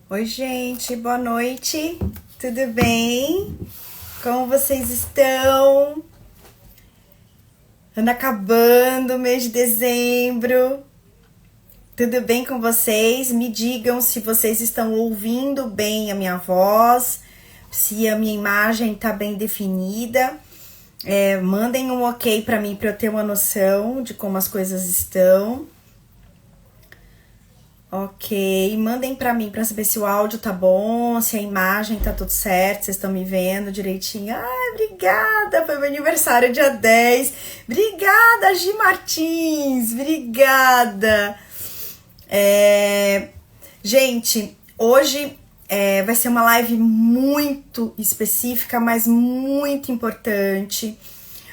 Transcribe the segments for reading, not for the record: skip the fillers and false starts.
Oi, gente, boa noite. Tudo bem? Como vocês estão? Anda acabando o mês de dezembro. Tudo bem com vocês? Me digam se vocês estão ouvindo bem a minha voz, se a minha imagem está bem definida. Mandem um ok para mim para eu ter uma noção de como as coisas estão. Ok, mandem pra mim pra saber se o áudio tá bom, se a imagem tá tudo certo, vocês estão me vendo direitinho. Ai, obrigada, foi meu aniversário dia 10. Obrigada, Gi Martins, obrigada. Gente, hoje vai ser uma live muito específica, mas muito importante.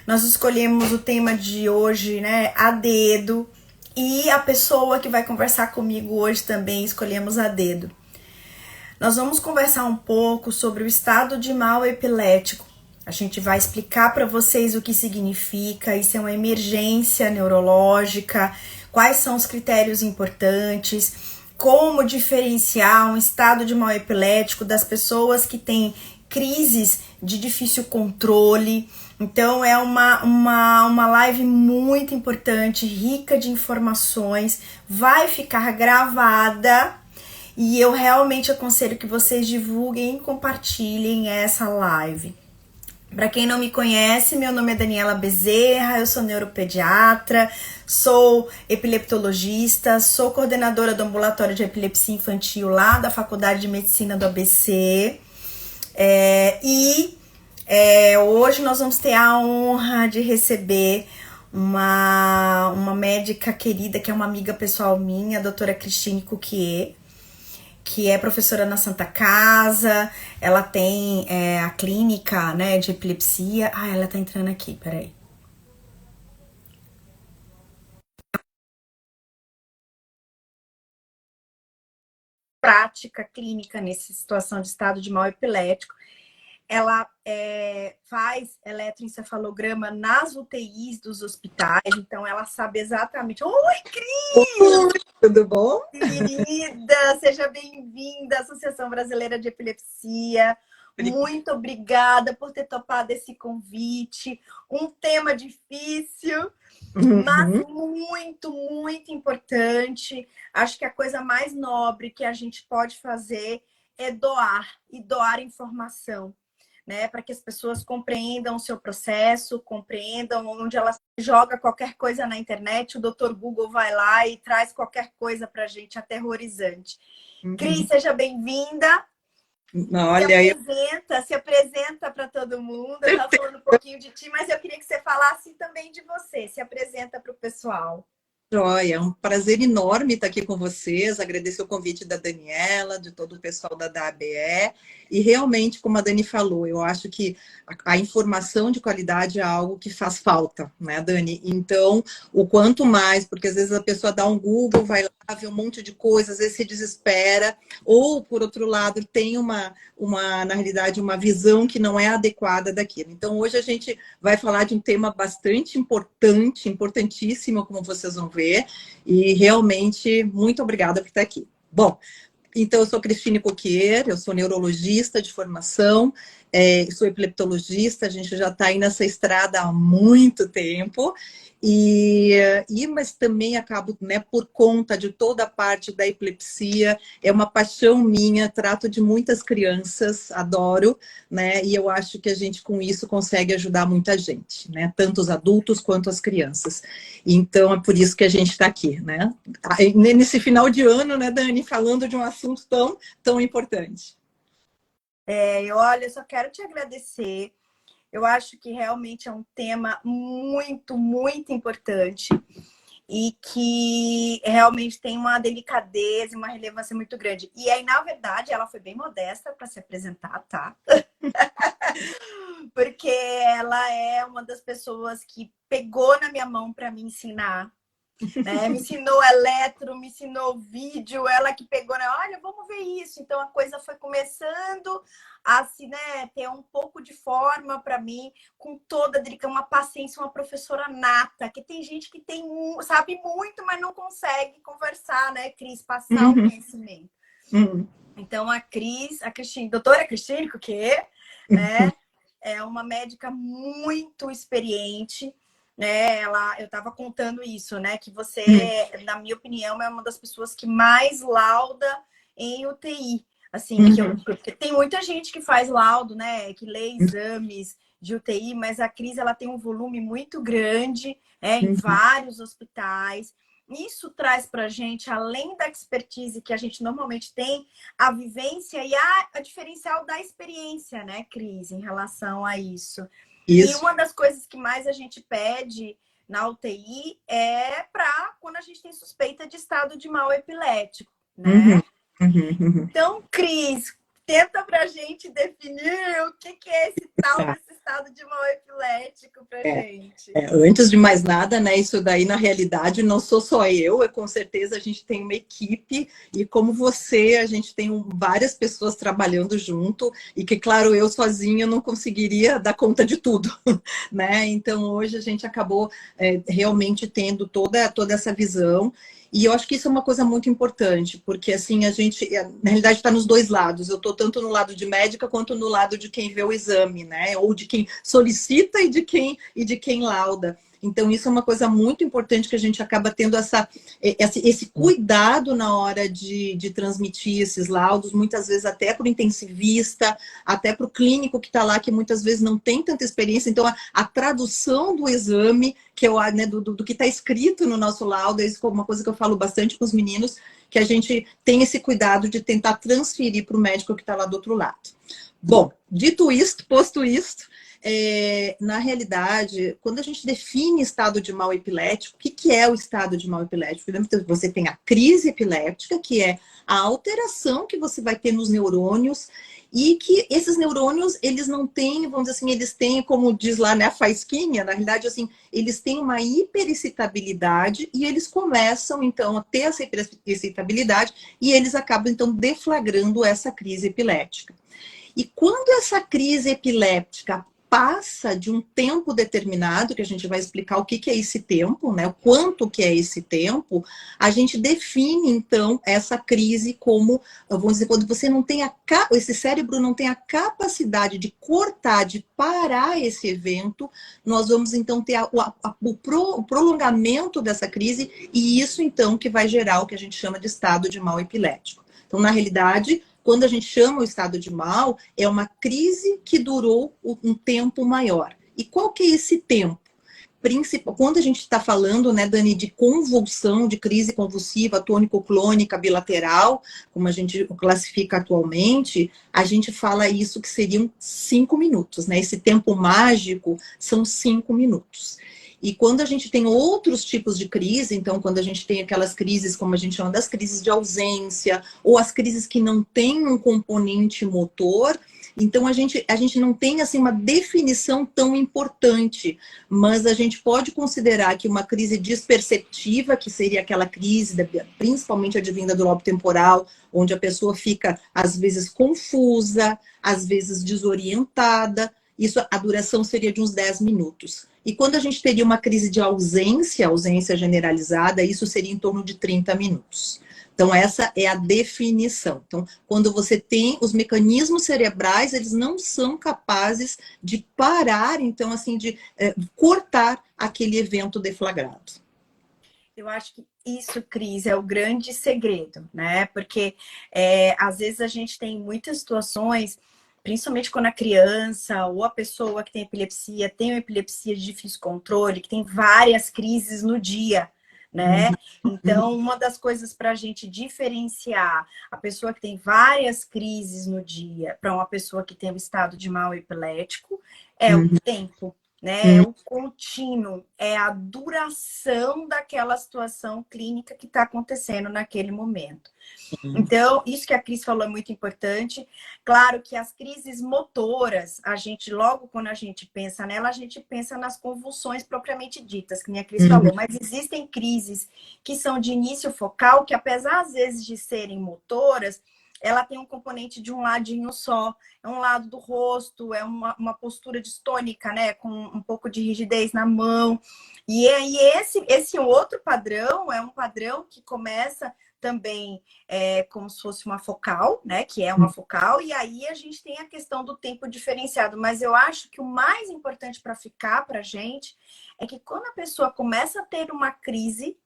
Nós escolhemos o tema de hoje, né, a dedo. E a pessoa que vai conversar comigo hoje também escolhemos a dedo. Nós vamos conversar um pouco sobre o estado de mal epilético. A gente vai explicar para vocês o que significa, isso é uma emergência neurológica, quais são os critérios importantes, como diferenciar um estado de mal epilético das pessoas que têm crises de difícil controle. Então é uma live muito importante, rica de informações, vai ficar gravada e eu realmente aconselho que vocês divulguem e compartilhem essa live. Para quem não me conhece, meu nome é Daniela Bezerra, eu sou neuropediatra, sou epileptologista, sou coordenadora do ambulatório de epilepsia infantil lá da Faculdade de Medicina do ABC. Hoje nós vamos ter a honra de receber uma médica querida, que é uma amiga pessoal minha, a doutora Cristine Cuquier, que é professora na Santa Casa. Ela tem a clínica, né, de epilepsia. Ah, ela tá entrando aqui, peraí. Prática clínica nessa situação de estado de mal epilético. Ela faz eletroencefalograma nas UTIs dos hospitais, então ela sabe exatamente. Oi, Cris! Oi, tudo bom? Querida, seja bem-vinda à Associação Brasileira de Epilepsia. Muito obrigada por ter topado esse convite. Um tema difícil, mas Uhum. muito, muito importante. Acho que a coisa mais nobre que a gente pode fazer é doar e doar informação, né, para que as pessoas compreendam o seu processo, compreendam onde ela joga qualquer coisa na internet, o Dr. Google vai lá e traz qualquer coisa para a gente aterrorizante. Cris, Uhum. seja bem-vinda. Olha, eu, Se apresenta para todo mundo. Eu estava falando um pouquinho de ti, mas eu queria que você falasse também de você. Se apresenta para o pessoal. Joia, é um prazer enorme estar aqui com vocês. Agradecer o convite da Daniela, de todo o pessoal da ABE. E realmente, como a Dani falou, eu acho que a informação de qualidade é algo que faz falta, né, Dani? Então, o quanto mais, porque às vezes a pessoa dá um Google, vai lá, vê um monte de coisa, às vezes se desespera, ou, por outro lado, tem na realidade, uma visão que não é adequada daquilo. Então, hoje a gente vai falar de um tema bastante importante, importantíssimo, como vocês vão ver, e realmente muito obrigada por estar aqui. Bom, então eu sou Cristine Coquier, eu sou neurologista de formação, sou epileptologista, a gente já está aí nessa estrada há muito tempo, mas também acabo, né, por conta de toda a parte da epilepsia, é uma paixão minha, trato de muitas crianças, adoro, né, e eu acho que a gente com isso consegue ajudar muita gente, né, tanto os adultos quanto as crianças. Então é por isso que a gente está aqui, né, nesse final de ano, né, Dani, falando de um assunto tão importante. Olha, eu só quero te agradecer. Eu acho que realmente é um tema muito, muito importante e que realmente tem uma delicadeza e uma relevância muito grande. E aí, na verdade, ela foi bem modesta para se apresentar, tá? Porque ela é uma das pessoas que pegou na minha mão para me ensinar, né? Me ensinou eletro, me ensinou vídeo, ela que pegou, né? Olha, vamos ver isso. Então a coisa foi começando a assim, né, ter um pouco de forma para mim, com toda a dedicação, uma paciência, uma professora nata, que tem gente que sabe muito, mas não consegue conversar, né, Cris, passar o Uhum, conhecimento. uhum. Então, a Cristine, doutora Cristine Coquet, né? É uma médica muito experiente, né? Eu estava contando isso, né? Que você, na minha opinião, é uma das pessoas que mais lauda em UTI. Assim, porque tem muita gente que faz laudo, né? Que lê exames de UTI, mas a Cris, ela tem um volume muito grande, em vários hospitais. Isso traz para a gente, além da expertise que a gente normalmente tem, a vivência e a diferencial da experiência, né, Cris, em relação a isso. E Isso. uma das coisas que mais a gente pede na UTI é para quando a gente tem suspeita de estado de mal epilético, Uhum, né? uhum, uhum. Então, Cris, tenta para a gente definir o que é esse tal Tá. desse estado de mal epilético para gente. Antes de mais nada, né? Isso daí, na realidade, não sou só eu, com certeza a gente tem uma equipe, e como você, a gente tem várias pessoas trabalhando junto, e que, claro, eu sozinha não conseguiria dar conta de tudo, né? Então, hoje a gente acabou realmente tendo toda essa visão. E eu acho que isso é uma coisa muito importante, porque assim, a gente, na realidade, está nos dois lados. Eu estou tanto no lado de médica quanto no lado de quem vê o exame, né? Ou de quem solicita e de quem lauda. Então, isso é uma coisa muito importante que a gente acaba tendo esse cuidado na hora de transmitir esses laudos, muitas vezes até para o intensivista, até para o clínico que está lá, que muitas vezes não tem tanta experiência. Então, a tradução do exame, que eu, né, do que está escrito no nosso laudo, é isso uma coisa que eu falo bastante com os meninos, que a gente tem esse cuidado de tentar transferir para o médico que está lá do outro lado. Bom, dito isto, posto isto, na realidade, quando a gente define estado de mal epilético, o que é o estado de mal epilético? Você tem a crise epiléptica, que é a alteração que você vai ter nos neurônios, e que esses neurônios, eles não têm, vamos dizer assim, eles têm, como diz lá, né, a faísquinha, na realidade, assim, eles têm uma hiperexcitabilidade e eles começam, então, a ter essa hiperexcitabilidade e eles acabam, então, deflagrando essa crise epilética. E quando essa crise epiléptica passa de um tempo determinado, que a gente vai explicar o que é esse tempo, né? O quanto que é esse tempo, a gente define, então, essa crise como, vamos dizer, quando você não tem esse cérebro não tem a capacidade de cortar, de parar esse evento, nós vamos, então, ter o prolongamento dessa crise, e isso, então, que vai gerar o que a gente chama de estado de mal epilético. Então, na realidade, quando a gente chama o estado de mal, é uma crise que durou um tempo maior. E qual que é esse tempo? Quando a gente está falando, né, Dani, de convulsão, de crise convulsiva tônico-clônica bilateral, como a gente classifica atualmente, a gente fala isso que seriam 5 minutos, né? Esse tempo mágico são 5 minutos. E quando a gente tem outros tipos de crise, então quando a gente tem aquelas crises, como a gente chama das crises de ausência, ou as crises que não têm um componente motor, então a gente não tem assim uma definição tão importante, mas a gente pode considerar que uma crise desperceptiva, que seria aquela crise, principalmente advinda do lobo temporal, onde a pessoa fica às vezes confusa, às vezes desorientada, isso a duração seria de uns 10 minutos. E quando a gente teria uma crise de ausência generalizada, isso seria em torno de 30 minutos. Então, essa é a definição. Então, quando você tem os mecanismos cerebrais, eles não são capazes de parar, então, assim, de cortar aquele evento deflagrado. Eu acho que isso, Cris, é o grande segredo, né? Porque às vezes a gente tem muitas situações, principalmente quando a criança ou a pessoa que tem uma epilepsia de difícil controle, que tem várias crises no dia, né? Então, uma das coisas para a gente diferenciar a pessoa que tem várias crises no dia para uma pessoa que tem um estado de mal epilético é o tempo, né? É o contínuo, é a duração daquela situação clínica que está acontecendo naquele momento. Então, isso que a Cris falou é muito importante. Claro que as crises motoras, a gente, logo quando a gente pensa nela, a gente pensa nas convulsões propriamente ditas, que nem a Cris falou. Mas existem crises que são de início focal, que apesar às vezes de serem motoras, ela tem um componente de um ladinho só, é um lado do rosto, é uma postura distônica, né, com um pouco de rigidez na mão. E aí esse outro padrão é um padrão que começa também como se fosse uma focal, né, que é uma focal, e aí a gente tem a questão do tempo diferenciado, mas eu acho que o mais importante para ficar para a gente é que quando a pessoa começa a ter uma crise,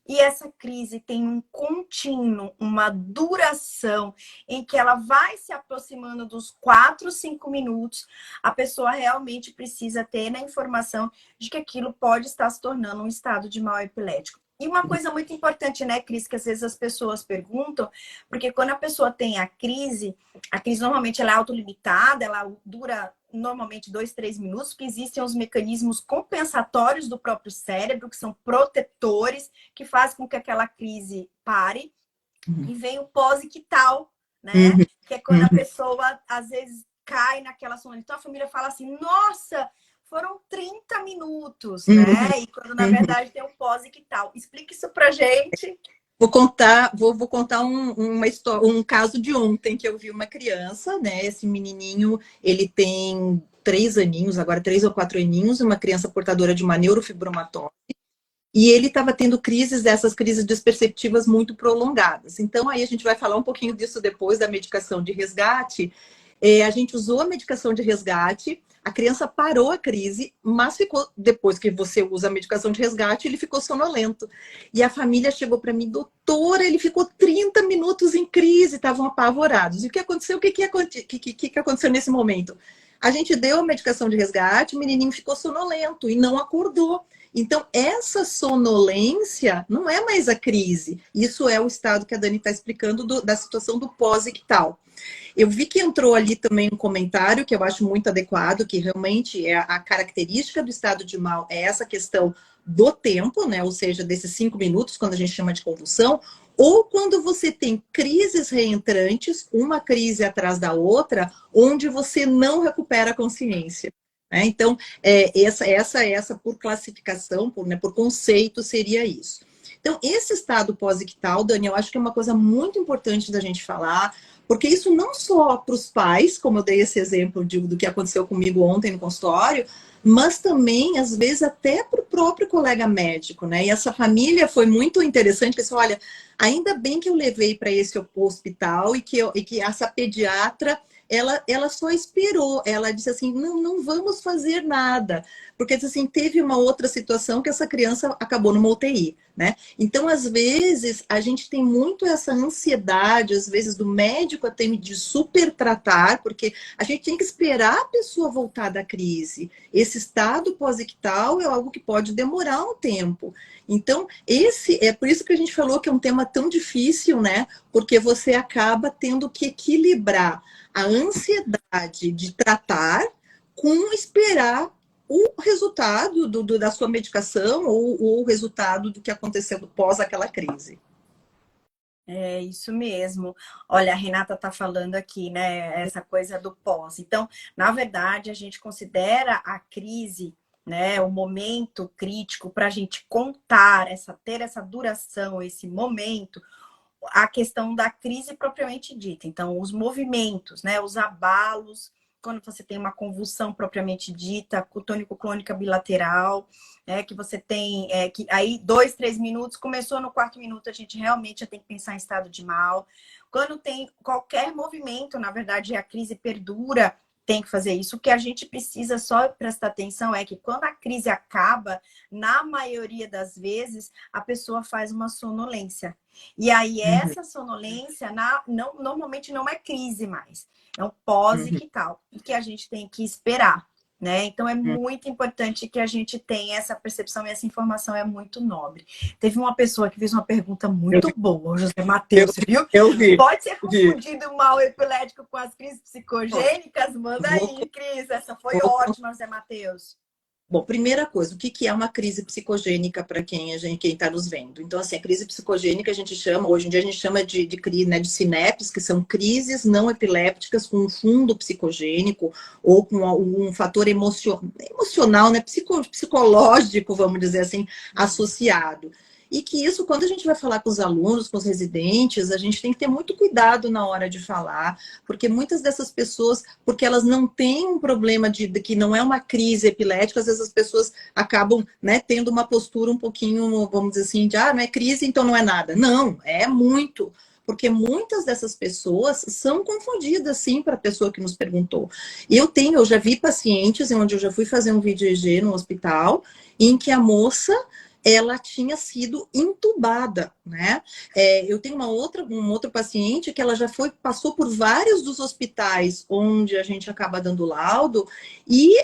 e essa crise tem um contínuo, uma duração em que ela vai se aproximando dos 4, 5 minutos, a pessoa realmente precisa ter a informação de que aquilo pode estar se tornando um estado de mal epilético. E uma coisa muito importante, né, Cris, que às vezes as pessoas perguntam, porque quando a pessoa tem a crise normalmente ela é autolimitada, ela dura normalmente 2, 3 minutos, porque existem os mecanismos compensatórios do próprio cérebro, que são protetores, que fazem com que aquela crise pare. E vem o pós-ictal, né? Que é quando a pessoa, às vezes, cai naquela sonolência. Então, a família fala assim, nossa, foram 30 minutos, né? E quando, na verdade, tem o pós-ictal. Explica isso pra gente. Vou contar um caso de ontem, que eu vi uma criança, né? Esse menininho, ele tem 3 aninhos, agora 3 ou 4 aninhos, uma criança portadora de uma neurofibromatose. E ele estava tendo dessas crises desperceptivas muito prolongadas. Então, aí a gente vai falar um pouquinho disso depois, da medicação de resgate. A gente usou a medicação de resgate, a criança parou a crise, mas ficou, depois que você usa a medicação de resgate, ele ficou sonolento. E a família chegou para mim, doutora, ele ficou 30 minutos em crise, estavam apavorados. E o que aconteceu? O que aconteceu nesse momento? A gente deu a medicação de resgate, o menininho ficou sonolento e não acordou. Então, essa sonolência não é mais a crise. Isso é o estado que a Dani está explicando da situação do pós-ictal. Eu vi que entrou ali também um comentário que eu acho muito adequado, que realmente é a característica do estado de mal, é essa questão do tempo, né? Ou seja, desses 5 minutos, quando a gente chama de convulsão, ou quando você tem crises reentrantes, uma crise atrás da outra, onde você não recupera a consciência. Então, essa por classificação, por conceito, seria isso. Então, esse estado pós-ictal, Dani, eu acho que é uma coisa muito importante da gente falar, porque isso não só para os pais, como eu dei esse exemplo do que aconteceu comigo ontem no consultório, mas também, às vezes, até para o próprio colega médico, né? E essa família foi muito interessante, que disse, olha, ainda bem que eu levei para esse hospital e que essa pediatra, ela só esperou, ela disse assim, não vamos fazer nada, porque assim, teve uma outra situação que essa criança acabou numa UTI, né? Então, às vezes, a gente tem muito essa ansiedade, às vezes, do médico até de super tratar, porque a gente tem que esperar a pessoa voltar da crise. Esse estado pós-ictal é algo que pode demorar um tempo. Então, é por isso que a gente falou que é um tema tão difícil, né? Porque você acaba tendo que equilibrar a ansiedade de tratar com esperar o resultado da sua medicação ou o resultado do que aconteceu pós aquela crise. É isso mesmo. Olha, a Renata está falando aqui, né? Essa coisa do pós. Então, na verdade, a gente considera a crise, né? O momento crítico para a gente contar, ter essa duração, esse momento, a questão da crise propriamente dita. Então, os movimentos, né? Os abalos, quando você tem uma convulsão propriamente dita, cutônico-clônica bilateral, né, que você tem, que aí 2, 3 minutos, começou no 4º minuto, a gente realmente já tem que pensar em estado de mal. Quando tem qualquer movimento, na verdade, a crise perdura, tem que fazer isso. O que a gente precisa só prestar atenção é que quando a crise acaba, na maioria das vezes, a pessoa faz uma sonolência. E aí, essa sonolência, normalmente não é crise mais. É um pós-ictal, que a gente tem que esperar, né? Então, é muito importante que a gente tenha essa percepção e essa informação é muito nobre. Teve uma pessoa que fez uma pergunta muito boa, o José Matheus, você viu? Eu vi. Pode ser confundido o mal epilético com as crises psicogênicas? Manda aí, Cris. Essa foi ótima, José Matheus. Bom, primeira coisa, o que é uma crise psicogênica para quem está nos vendo? Então, assim, a crise psicogênica a gente chama, hoje em dia a gente chama de sinapses, que são crises não epilépticas com um fundo psicogênico ou com um fator emocional, né, psicológico, vamos dizer assim, associado. E que isso, quando a gente vai falar com os alunos, com os residentes, a gente tem que ter muito cuidado na hora de falar, porque muitas dessas pessoas, porque elas não têm um problema de que não é uma crise epilética, às vezes as pessoas acabam, né, tendo uma postura um pouquinho, vamos dizer assim, de não é crise, então não é nada. Não, é muito. Porque muitas dessas pessoas são confundidas, sim, para a pessoa que nos perguntou. Eu já vi pacientes onde eu já fui fazer um vídeo EG no hospital, em que a moça ela tinha sido entubada, né? Eu tenho um outro paciente que ela já passou por vários dos hospitais onde a gente acaba dando laudo e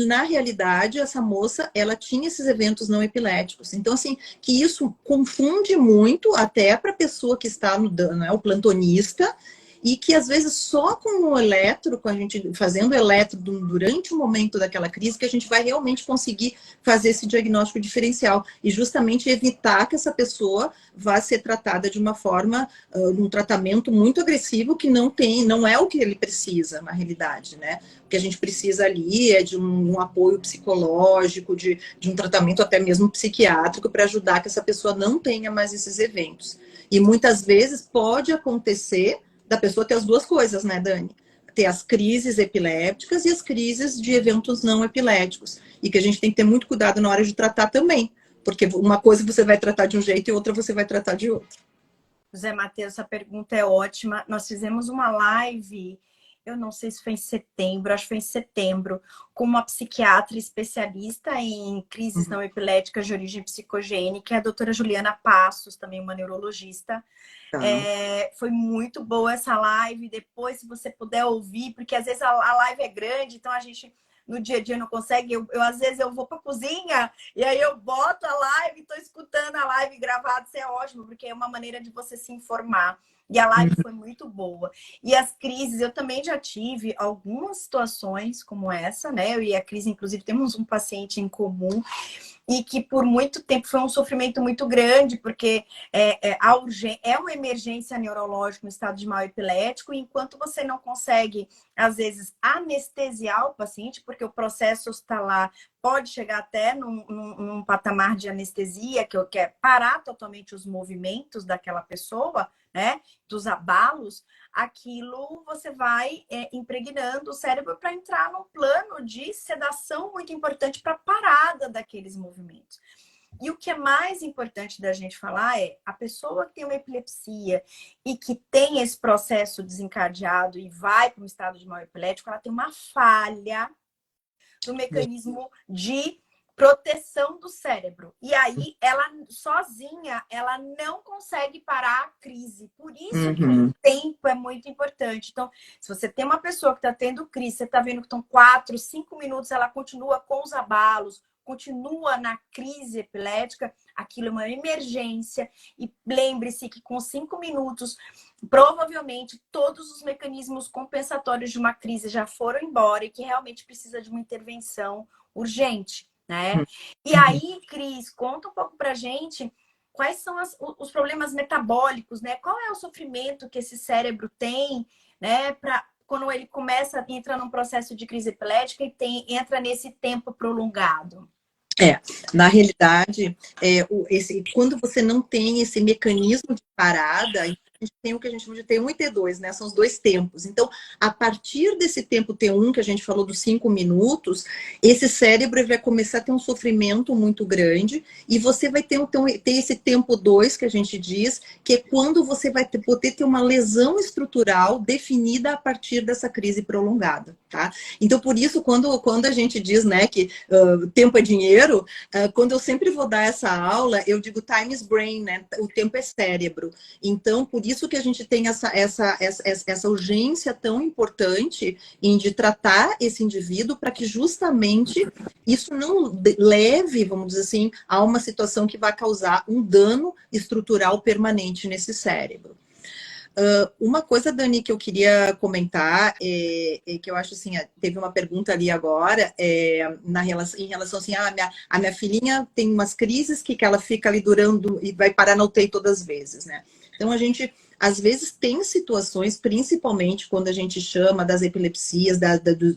na realidade, essa moça, ela tinha esses eventos não epiléticos. Então, assim, que isso confunde muito até para a pessoa que está no dano, né, o plantonista, e que às vezes só com o eletro, com a gente fazendo eletro durante o momento daquela crise, que a gente vai realmente conseguir fazer esse diagnóstico diferencial e justamente evitar que essa pessoa vá ser tratada de uma forma, um tratamento muito agressivo que não é o que ele precisa na realidade, né? O que a gente precisa ali é de um apoio psicológico, de um tratamento até mesmo psiquiátrico para ajudar que essa pessoa não tenha mais esses eventos. E muitas vezes pode acontecer da pessoa ter as duas coisas, né, Dani? Ter as crises epilépticas e as crises de eventos não epiléticos. E que a gente tem que ter muito cuidado na hora de tratar também. Porque uma coisa você vai tratar de um jeito e outra você vai tratar de outro. José Matheus, essa pergunta é ótima. Nós fizemos uma live, eu não sei se foi em setembro, acho que foi em setembro, com uma psiquiatra especialista em crises não epiléticas de origem psicogênica, a doutora Juliana Passos, também uma neurologista. Tá. Foi muito boa essa live. Depois, se você puder ouvir, porque às vezes a live é grande, então a gente no dia a dia não consegue. Às vezes eu vou para a cozinha e aí eu boto a live, estou escutando a live gravada, isso é ótimo, porque é uma maneira de você se informar. E a live foi muito boa. E as crises, eu também já tive algumas situações como essa, né? Eu e a Cris, inclusive, temos um paciente em comum e que por muito tempo foi um sofrimento muito grande, porque é uma emergência neurológica no estado de mal epilético, e enquanto você não consegue, às vezes, anestesiar o paciente, porque o processo hospitalar pode chegar até num patamar de anestesia, que é parar totalmente os movimentos daquela pessoa, né, dos abalos, aquilo você vai impregnando o cérebro para entrar num plano de sedação muito importante para a parada daqueles movimentos. E o que é mais importante da gente falar é a pessoa que tem uma epilepsia e que tem esse processo desencadeado e vai para um estado de mal epilético, ela tem uma falha no mecanismo de proteção do cérebro. E aí, ela sozinha, ela não consegue parar a crise. Por isso que o tempo é muito importante. Então, se você tem uma pessoa que está tendo crise, você está vendo que estão 4, 5 minutos, ela continua com os abalos, continua na crise epilética, aquilo é uma emergência. E lembre-se que com 5 minutos, provavelmente todos os mecanismos compensatórios de uma crise já foram embora e que realmente precisa de uma intervenção urgente, né? E aí, Cris, conta um pouco pra gente quais são os problemas metabólicos, né? Qual é o sofrimento que esse cérebro tem, né? Quando ele começa, entra num processo de crise epilética e entra nesse tempo prolongado. Na realidade, quando você não tem esse mecanismo de parada, a gente tem o que a gente chama de T1 e T2, né? São os dois tempos. Então, a partir desse tempo T1, que a gente falou dos 5 minutos, esse cérebro vai começar a ter um sofrimento muito grande e você vai ter esse tempo 2, que a gente diz, que é quando você vai poder ter uma lesão estrutural definida a partir dessa crise prolongada, tá? Então, por isso, quando a gente diz, né, que tempo é dinheiro, quando eu sempre vou dar essa aula, eu digo time is brain, né? O tempo é cérebro. Então, por isso que a gente tem essa urgência tão importante de tratar esse indivíduo para que justamente isso não leve, vamos dizer assim, a uma situação que vai causar um dano estrutural permanente nesse cérebro. Uma coisa, Dani, que eu queria comentar é que eu acho assim, teve uma pergunta ali agora em relação assim, a minha filhinha tem umas crises que ela fica ali durando e vai parar na UTI todas as vezes, né? Então às vezes tem situações, principalmente quando a gente chama das epilepsias,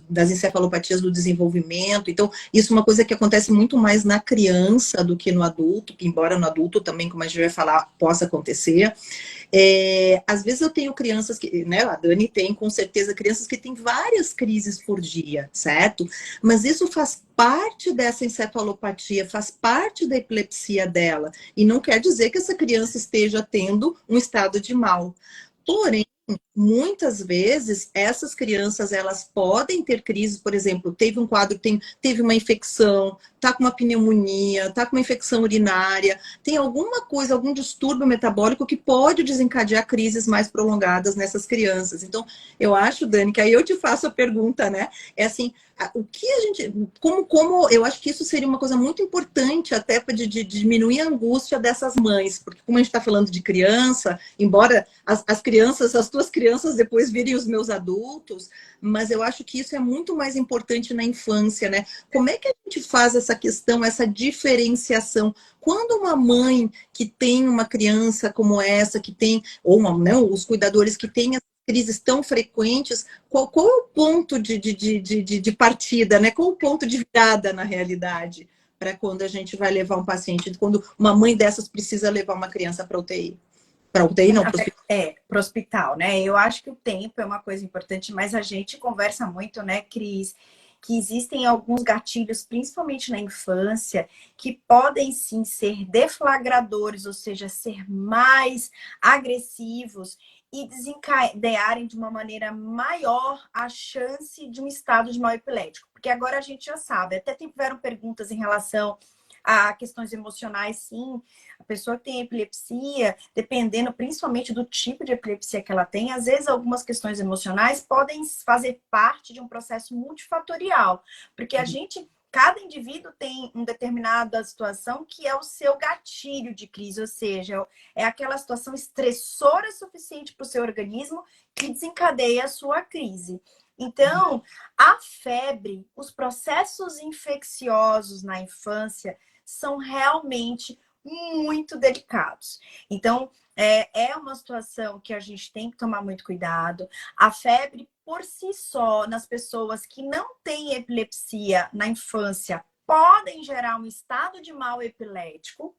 das encefalopatias do desenvolvimento. Então, isso é uma coisa que acontece muito mais na criança do que no adulto, embora no adulto também, como a gente vai falar, possa acontecer. Às vezes eu tenho crianças que, né, a Dani tem com certeza crianças que têm várias crises por dia, certo? Mas isso faz parte dessa encefalopatia, faz parte da epilepsia dela. E não quer dizer que essa criança esteja tendo um estado de mal. Porém, muitas vezes essas crianças elas podem ter crises, por exemplo, teve um quadro, teve uma infecção, tá com uma pneumonia, tá com uma infecção urinária, tem alguma coisa, algum distúrbio metabólico que pode desencadear crises mais prolongadas nessas crianças. Então, eu acho, Dani, que aí eu te faço a pergunta, né? É assim, o que a gente, como eu acho que isso seria uma coisa muito importante até para de diminuir a angústia dessas mães, porque como a gente está falando de criança, embora as crianças, as tuas crianças depois virem os meus adultos, mas eu acho que isso é muito mais importante na infância, né? Como é que a gente faz essa questão, essa diferenciação? Quando uma mãe que tem uma criança como essa, que tem, ou uma, não, os cuidadores que têm crises tão frequentes, qual é o ponto de partida, né? Qual é o ponto de virada na realidade para quando a gente vai levar um paciente, quando uma mãe dessas precisa levar uma criança para UTI? Para UTI não, para o hospital. Para o hospital, né? Eu acho que o tempo é uma coisa importante, mas a gente conversa muito, né, Cris, que existem alguns gatilhos, principalmente na infância, que podem sim ser deflagradores, ou seja, ser mais agressivos e desencadearem de uma maneira maior a chance de um estado de mal epilético. Porque agora a gente já sabe, até tiveram perguntas em relação a questões emocionais, sim. A pessoa que tem epilepsia, dependendo principalmente do tipo de epilepsia que ela tem, às vezes algumas questões emocionais podem fazer parte de um processo multifatorial, porque cada indivíduo tem uma determinada situação que é o seu gatilho de crise, ou seja, é aquela situação estressora suficiente para o seu organismo que desencadeia a sua crise. Então, a febre, os processos infecciosos na infância são realmente muito delicados. Então, é uma situação que a gente tem que tomar muito cuidado. A febre, por si só, nas pessoas que não têm epilepsia na infância, podem gerar um estado de mal epilético.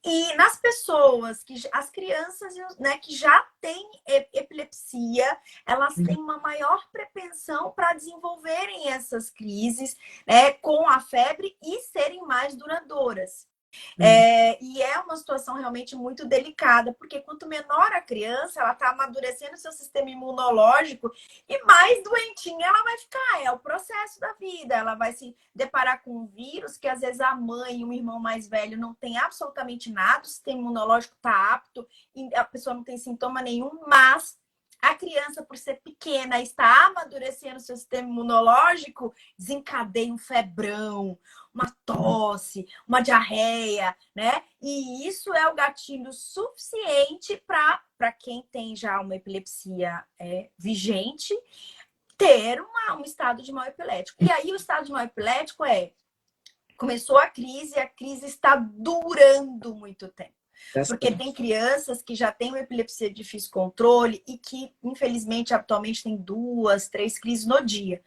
E nas pessoas, as crianças, né, que já têm epilepsia, elas têm uma maior propensão para desenvolverem essas crises, né, com a febre e serem mais duradouras. E é uma situação realmente muito delicada, porque quanto menor a criança, ela está amadurecendo seu sistema imunológico e mais doentinha ela vai ficar. É o processo da vida. Ela vai se deparar com um vírus que às vezes a mãe e o irmão mais velho não tem absolutamente nada, o sistema imunológico está apto, e a pessoa não tem sintoma nenhum, mas a criança, por ser pequena, está amadurecendo seu sistema imunológico, desencadeia um febrão, uma tosse, uma diarreia, né? E isso é o gatilho suficiente para quem tem já uma epilepsia vigente ter um estado de mal epilético. E aí o estado de mal epilético começou a crise está durando muito tempo. Porque tem crianças que já têm uma epilepsia de difícil controle e que, infelizmente, atualmente tem 2, 3 crises no dia.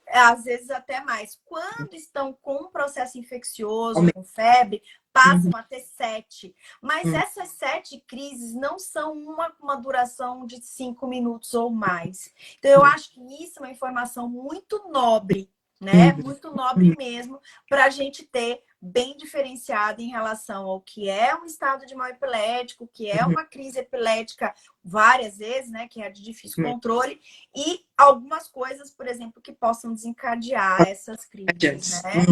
Às vezes até mais. Quando estão com um processo infeccioso, com febre, passam a ter 7. Mas essas 7 crises não são uma duração de 5 minutos ou mais. Então, eu acho que isso é uma informação muito nobre, né? Muito nobre mesmo, para a gente ter bem diferenciado em relação ao que é um estado de mal epilético, que é uma crise epilética várias vezes, né, que é de difícil controle, e algumas coisas, por exemplo, que possam desencadear essas crises, né?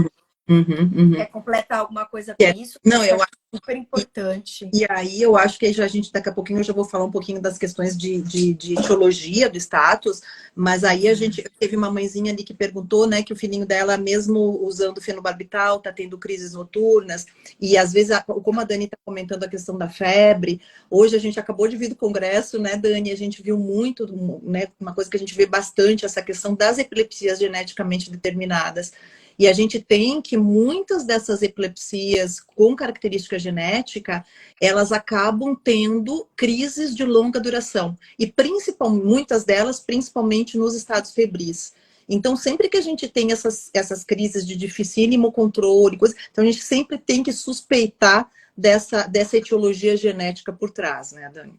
Quer completar alguma coisa com isso? Não, eu acho super importante. E aí eu acho que a gente, daqui a pouquinho, eu já vou falar um pouquinho das questões de etiologia do status, mas aí a gente teve uma mãezinha ali que perguntou, né, que o filhinho dela, mesmo usando fenobarbital, tá tendo crises noturnas, e às vezes, como a Dani tá comentando a questão da febre, hoje a gente acabou de vir do congresso, né, Dani, a gente viu muito, né, uma coisa que a gente vê bastante, essa questão das epilepsias geneticamente determinadas. E a gente tem que muitas dessas epilepsias com característica genética, elas acabam tendo crises de longa duração. E muitas delas, principalmente nos estados febris. Então, sempre que a gente tem essas crises de dificílimo controle, então a gente sempre tem que suspeitar dessa etiologia genética por trás, né, Dani?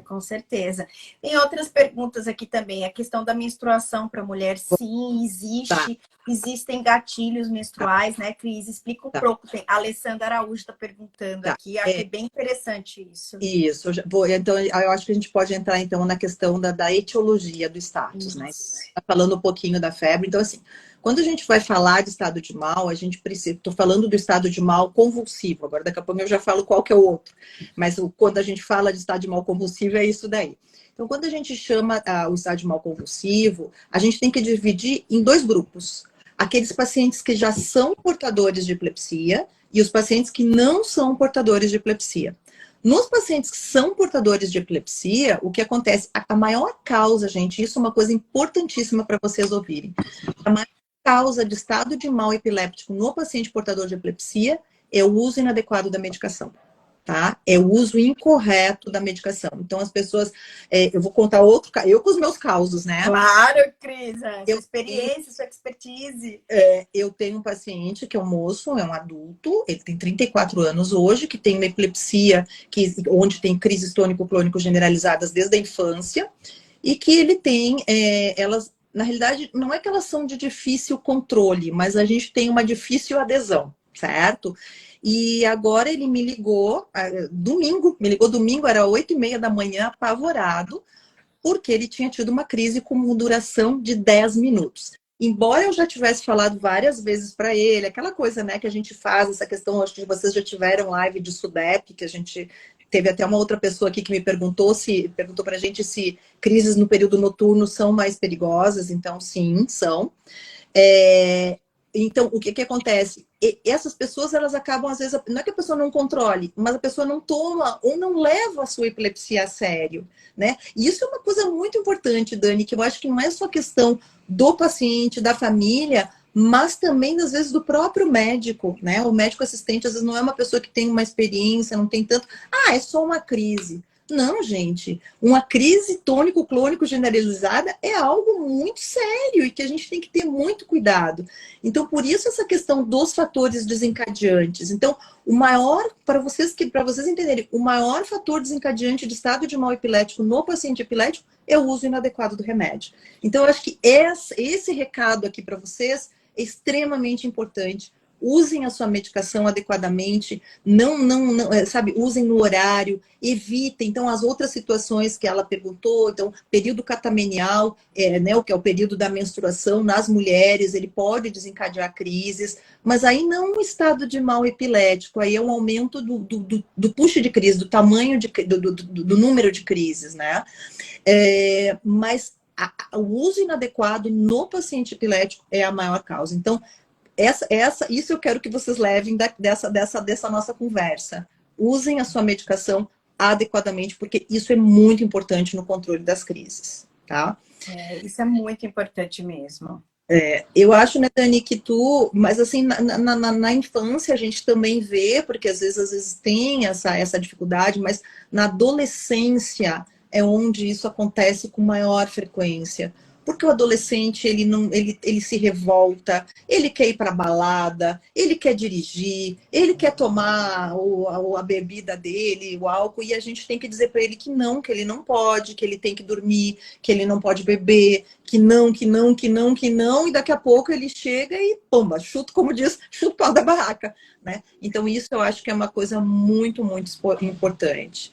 Com certeza. Tem outras perguntas aqui também. A questão da menstruação para mulher, sim, Tá, existe. Existem gatilhos menstruais, né, Cris? Explica um tá, pouco. A Alessandra Araújo está perguntando tá. aqui. Achei bem interessante isso. Isso, então eu acho que a gente pode entrar então na questão da etiologia do status, né? Isso. Tá falando um pouquinho da febre, então assim, quando a gente vai falar de estado de mal, a gente precisa, tô falando do estado de mal convulsivo, agora daqui a pouco eu já falo qual que é o outro, mas quando a gente fala de estado de mal convulsivo é isso daí. Então, quando a gente chama o estado de mal convulsivo, a gente tem que dividir em dois grupos. Aqueles pacientes que já são portadores de epilepsia e os pacientes que não são portadores de epilepsia. Nos pacientes que são portadores de epilepsia, o que acontece? A maior causa, gente, isso é uma coisa importantíssima para vocês ouvirem. A maior causa de estado de mal epiléptico no paciente portador de epilepsia é o uso inadequado da medicação. Tá? É o uso incorreto da medicação. Então, as pessoas. Eu vou contar outro. Eu com os meus causos, né? Claro, Cris. Sua Eu experiência, sua expertise. Eu tenho um paciente que é um moço, é um adulto, ele tem 34 anos hoje, que tem uma epilepsia, onde tem crises tônico-clônico generalizadas desde a infância, e que ele tem, elas, na realidade, não é que elas são de difícil controle, mas a gente tem uma difícil adesão, certo? E agora ele me ligou, domingo, era 8h30 da manhã, apavorado, porque ele tinha tido uma crise com duração de 10 minutos. Embora eu já tivesse falado várias vezes para ele, aquela coisa, né, que a gente faz, essa questão, acho que vocês já tiveram live de SUDEP, que a gente teve até uma outra pessoa aqui que me perguntou para a gente se crises no período noturno são mais perigosas, então sim, são. Então, o que acontece? Essas pessoas, elas acabam, às vezes, não é que a pessoa não controle, mas a pessoa não toma ou não leva a sua epilepsia a sério, né? E isso é uma coisa muito importante, Dani, que eu acho que não é só questão do paciente, da família, mas também, às vezes, do próprio médico, né? O médico assistente, às vezes, não é uma pessoa que tem uma experiência, não tem tanto. É só uma crise. Não, gente. Uma crise tônico-clônico generalizada é algo muito sério e que a gente tem que ter muito cuidado. Então, por isso essa questão dos fatores desencadeantes. Então, o maior, para vocês entenderem, o maior fator desencadeante de estado de mal epilético no paciente epilético é o uso inadequado do remédio. Então, eu acho que esse recado aqui para vocês é extremamente importante. Usem a sua medicação adequadamente, sabe, usem no horário, evitem, então, as outras situações que ela perguntou, então, período catamenial, né, o que é o período da menstruação nas mulheres, ele pode desencadear crises, mas aí não um estado de mal epilético, aí é um aumento do push de crise, do tamanho do número de crises, né? Mas o uso inadequado no paciente epilético é a maior causa. Então, isso eu quero que vocês levem dessa nossa conversa. Usem a sua medicação adequadamente, porque isso é muito importante no controle das crises, tá? Isso é muito importante mesmo. Eu acho, né, Dani, mas assim, na infância a gente também vê, porque às vezes tem essa dificuldade, mas na adolescência é onde isso acontece com maior frequência. Porque o adolescente, ele se revolta, ele quer ir para balada, ele quer dirigir, ele quer tomar a bebida dele, o álcool, e a gente tem que dizer para ele que ele não pode, que ele tem que dormir, que ele não pode beber, que não, e daqui a pouco ele chega e, pomba, como diz, chuta o pau da barraca, né? Então, isso eu acho que é uma coisa muito, muito importante.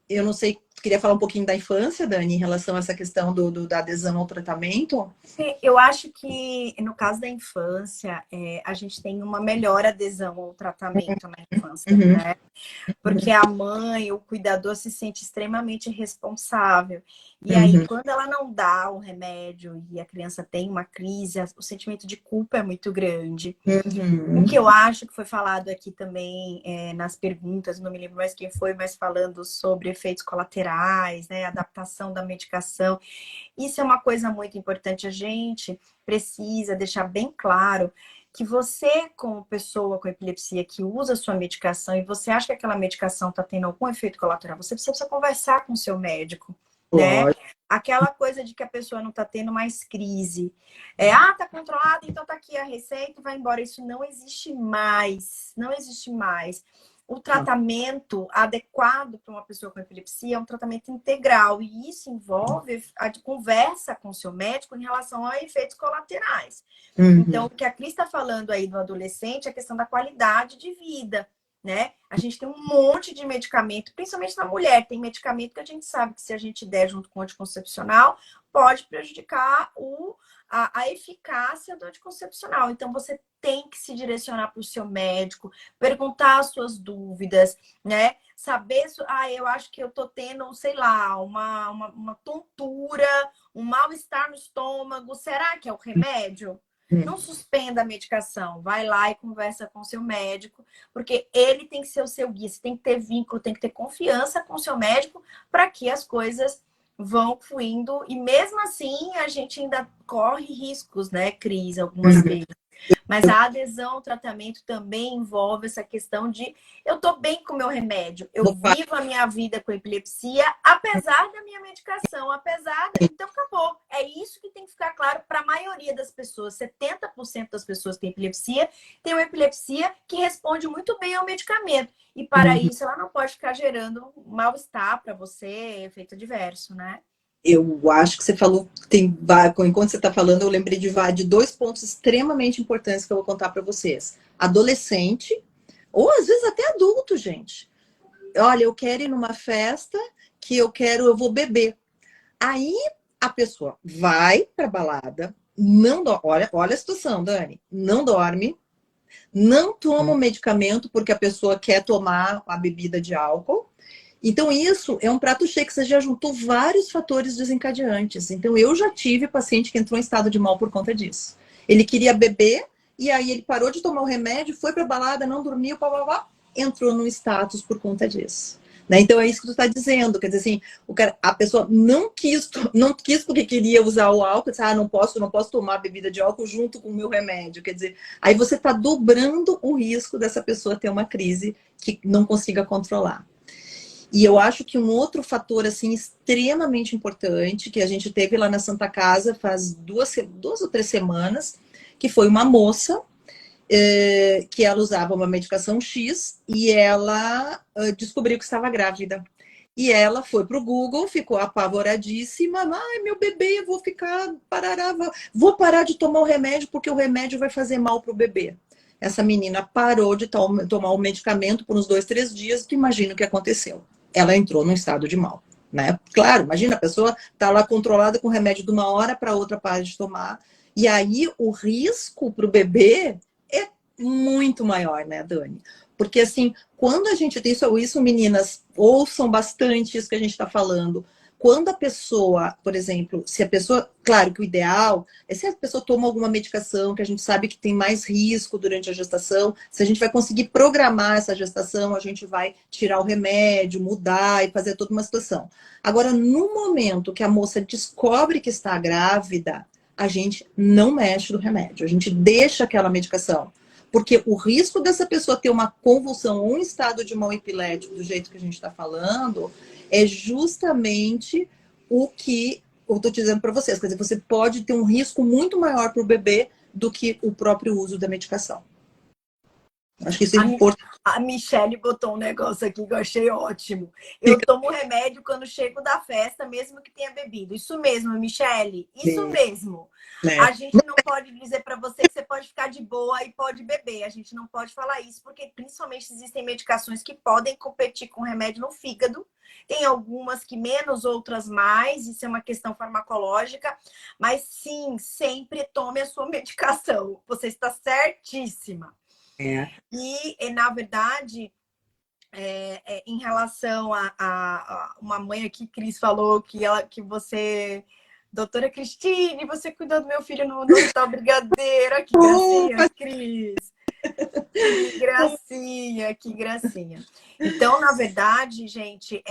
Eu não sei, queria falar um pouquinho da infância, Dani, em relação a essa questão da adesão ao tratamento? Eu acho que, no caso da infância, a gente tem uma melhor adesão ao tratamento na infância, né? Porque a mãe, o cuidador se sente extremamente responsável. E aí, quando ela não dá o remédio e a criança tem uma crise, o sentimento de culpa é muito grande. O que eu acho que foi falado aqui também nas perguntas, não me lembro mais quem foi, mas falando sobre efeitos colaterais. colaterais, né? Adaptação da medicação. Isso é uma coisa muito importante. A gente precisa deixar bem claro que você, como pessoa com epilepsia que usa a sua medicação e você acha que aquela medicação está tendo algum efeito colateral, você precisa conversar com o seu médico, né? Lógico. Aquela coisa de que a pessoa não está tendo mais crise. Tá controlado, então tá aqui a receita e vai embora. Isso não existe mais. Não existe mais. O tratamento adequado para uma pessoa com epilepsia é um tratamento integral. E isso envolve a conversa com o seu médico em relação a efeitos colaterais. Então, o que a Cris está falando aí do adolescente é a questão da qualidade de vida, né? A gente tem um monte de medicamento, principalmente na mulher. Tem medicamento que a gente sabe que se a gente der junto com o anticoncepcional, pode prejudicar a eficácia do anticoncepcional. Então, você tem que se direcionar para o seu médico, perguntar as suas dúvidas, né? Saber, eu acho que eu tô tendo, sei lá, uma tontura, um mal-estar no estômago. Será que é o remédio? Não suspenda a medicação, vai lá e conversa com o seu médico, porque ele tem que ser o seu guia, você tem que ter vínculo, tem que ter confiança com o seu médico para que as coisas vão fluindo. E mesmo assim, a gente ainda corre riscos, né, Cris, algumas vezes. Mas a adesão ao tratamento também envolve essa questão de eu tô bem com o meu remédio, eu vivo a minha vida com epilepsia, apesar da minha medicação, Então, acabou. É isso que tem que ficar claro para a maioria das pessoas. 70% das pessoas que têm epilepsia têm uma epilepsia que responde muito bem ao medicamento. E para isso, ela não pode ficar gerando mal-estar para você, efeito adverso, né? Eu acho que você falou, enquanto você está falando, eu lembrei de dois pontos extremamente importantes que eu vou contar para vocês. Adolescente, ou às vezes até adulto, gente. Olha, eu quero ir numa festa que eu vou beber. Aí a pessoa vai para balada, olha a situação, Dani, não dorme, não toma o medicamento porque a pessoa quer tomar a bebida de álcool. Então, isso é um prato cheio que você já juntou vários fatores desencadeantes. Então, eu já tive paciente que entrou em estado de mal por conta disso. Ele queria beber, e aí ele parou de tomar o remédio, foi para a balada, não dormiu, entrou no status por conta disso. Né? Então, é isso que tu está dizendo. Quer dizer assim, a pessoa não quis porque queria usar o álcool, disse, não posso tomar bebida de álcool junto com o meu remédio. Quer dizer, aí você está dobrando o risco dessa pessoa ter uma crise que não consiga controlar. E eu acho que um outro fator assim extremamente importante que a gente teve lá na Santa Casa faz duas ou três semanas, que foi uma moça que ela usava uma medicação X e ela descobriu que estava grávida. E ela foi para o Google, ficou apavoradíssima. Ai, meu bebê, eu vou vou parar de tomar o remédio porque o remédio vai fazer mal para o bebê. Essa menina parou de tomar o medicamento por uns 2, 3 dias. Tu imagina o que aconteceu? Ela entrou num estado de mal, né? Claro, imagina, a pessoa tá lá controlada com remédio de uma hora para outra, para de tomar. E aí o risco para o bebê é muito maior, né, Dani? Porque assim, quando a gente tem isso, meninas, ouçam bastante isso que a gente está falando. Quando a pessoa, por exemplo, se a pessoa, claro que o ideal é se a pessoa toma alguma medicação que a gente sabe que tem mais risco durante a gestação, se a gente vai conseguir programar essa gestação, a gente vai tirar o remédio, mudar e fazer toda uma situação. Agora, no momento que a moça descobre que está grávida, a gente não mexe no remédio, a gente deixa aquela medicação. Porque o risco dessa pessoa ter uma convulsão ou um estado de mal epilético, do jeito que a gente está falando, é justamente o que eu estou dizendo para vocês. Quer dizer, você pode ter um risco muito maior para o bebê do que o próprio uso da medicação. Acho que isso é importante. A Michelle botou um negócio aqui que eu achei ótimo. Eu tomo remédio quando chego da festa, mesmo que tenha bebido. Isso mesmo, Michelle. Isso mesmo. A gente não pode dizer para você que você pode ficar de boa e pode beber. A gente não pode falar isso, porque principalmente existem medicações que podem competir com remédio no fígado. Tem algumas que menos, outras mais. Isso é uma questão farmacológica. Mas sim, sempre tome a sua medicação. Você está certíssima. E, na verdade, em relação a uma mãe aqui, Cris, falou que você... Doutora Cristine, você cuidou do meu filho no Hospital Brigadeiro. Que gracinha, Cris. Que gracinha, que gracinha. Então, na verdade, gente,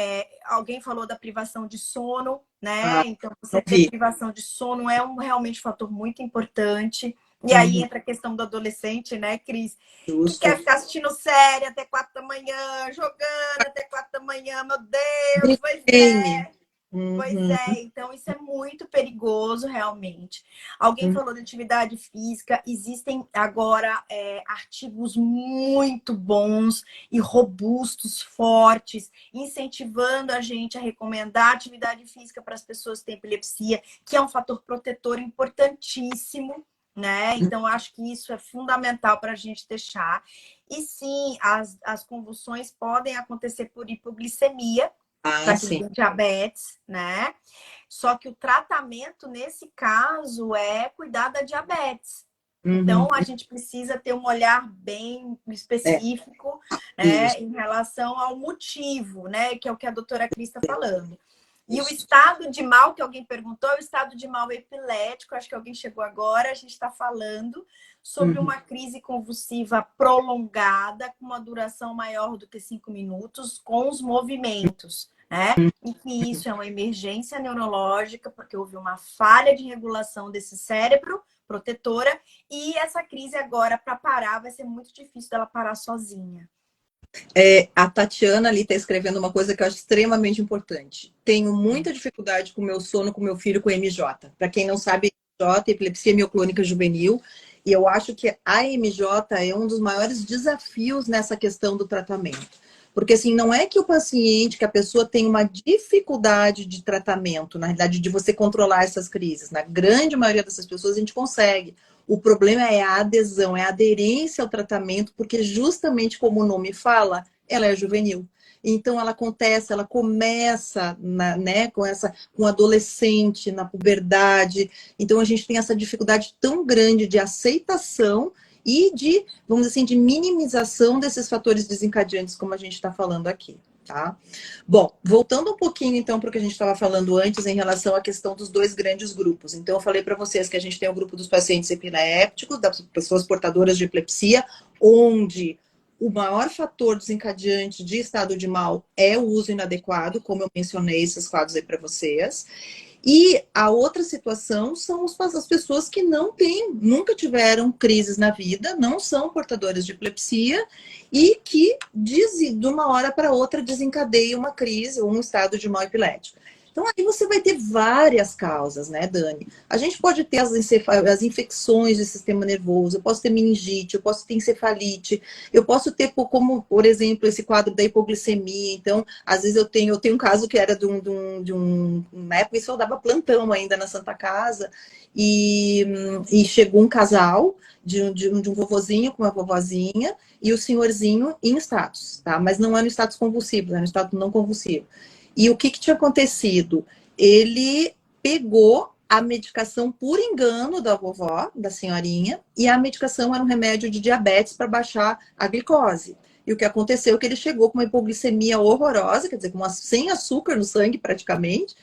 alguém falou da privação de sono, Ah, né? Então, não você ter vi. privação de sono é realmente um fator muito importante. E aí Uhum, entra a questão do adolescente, né, Cris? Que quer justo. ficar assistindo série até 4 da manhã, jogando até 4 da manhã, meu Deus, pois Videogame. é. Pois Uhum, é, então isso é muito perigoso, realmente. Alguém uhum. falou de atividade física, existem agora artigos muito bons e robustos, fortes, incentivando a gente a recomendar atividade física para as pessoas que têm epilepsia, que é um fator protetor importantíssimo, né? Então, acho que isso é fundamental para a gente deixar. E sim, as convulsões podem acontecer por hipoglicemia Ah, para quem sim. tem diabetes, né? Só que o tratamento nesse caso é cuidar da diabetes. Uhum. Então, a gente precisa ter um olhar bem É, específico, isso, né, em relação ao motivo, né, que é o que a doutora Cris está falando. E o isso. estado de mal, que alguém perguntou, é o estado de mal epilético, acho que alguém chegou agora, a gente está falando sobre Uhum. uma crise convulsiva prolongada, com uma duração maior do que 5 minutos, com os movimentos, né? E que isso é uma emergência neurológica, porque houve uma falha de regulação desse cérebro protetora, e essa crise agora, para parar, vai ser muito difícil dela parar sozinha. A Tatiana ali está escrevendo uma coisa que eu acho extremamente importante. Tenho muita dificuldade com o meu sono com meu filho com MJ. Para quem não sabe, MJ, epilepsia mioclônica juvenil, e eu acho que a MJ é um dos maiores desafios nessa questão do tratamento. Porque assim, não é que o paciente, que a pessoa tem uma dificuldade de tratamento, na realidade, de você controlar essas crises. Na grande maioria dessas pessoas a gente consegue. O problema é a adesão, é a aderência ao tratamento, porque justamente como o nome fala, ela é juvenil. Então ela acontece, ela começa com adolescente, na puberdade. Então a gente tem essa dificuldade tão grande de aceitação e de, vamos dizer assim, de minimização desses fatores desencadeantes, como a gente está falando aqui. Tá? Bom, voltando um pouquinho então para o que a gente estava falando antes em relação à questão dos dois grandes grupos. Então, eu falei para vocês que a gente tem o grupo dos pacientes epilépticos, das pessoas portadoras de epilepsia, onde o maior fator desencadeante de estado de mal é o uso inadequado, como eu mencionei esses quadros aí para vocês. E a outra situação são as pessoas que não têm, nunca tiveram crises na vida, não são portadoras de epilepsia e que de uma hora para outra desencadeia uma crise ou um estado de mal epilético. Então aí você vai ter várias causas, né, Dani? A gente pode ter as infecções do sistema nervoso, eu posso ter meningite, eu posso ter encefalite, eu posso ter, como, por exemplo, esse quadro da hipoglicemia. Então, às vezes eu tenho um caso que era na época isso eu dava plantão ainda na Santa Casa, e chegou um casal de um vovozinho com uma vovozinha, e o senhorzinho em status, tá? Mas não é no status convulsivo, é no status não convulsivo. E o que tinha acontecido? Ele pegou a medicação por engano da vovó, da senhorinha, e a medicação era um remédio de diabetes para baixar a glicose. E o que aconteceu é que ele chegou com uma hipoglicemia horrorosa, quer dizer, sem açúcar no sangue praticamente,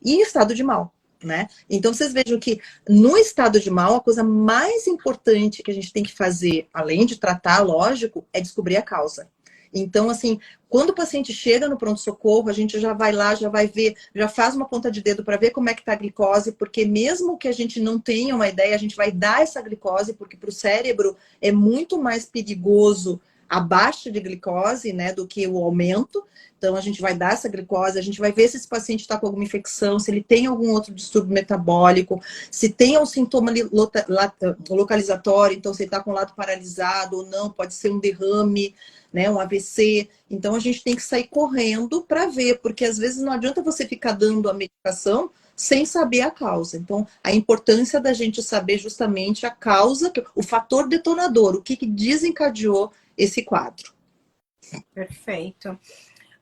e em estado de mal. Né? Então vocês vejam que no estado de mal, a coisa mais importante que a gente tem que fazer, além de tratar, lógico, é descobrir a causa. Então, assim, quando o paciente chega no pronto-socorro, a gente já vai lá, já vai ver, já faz uma ponta de dedo para ver como é que está a glicose, porque mesmo que a gente não tenha uma ideia, a gente vai dar essa glicose, porque para o cérebro é muito mais perigoso a baixa de glicose, né, do que o aumento. Então, a gente vai dar essa glicose, a gente vai ver se esse paciente está com alguma infecção, se ele tem algum outro distúrbio metabólico, se tem um sintoma localizatório, então se ele está com o lado paralisado ou não, pode ser um derrame, né, um AVC. Então, a gente tem que sair correndo para ver, porque às vezes não adianta você ficar dando a medicação sem saber a causa. Então, a importância da gente saber justamente a causa, o fator detonador, o que desencadeou esse quadro. Perfeito.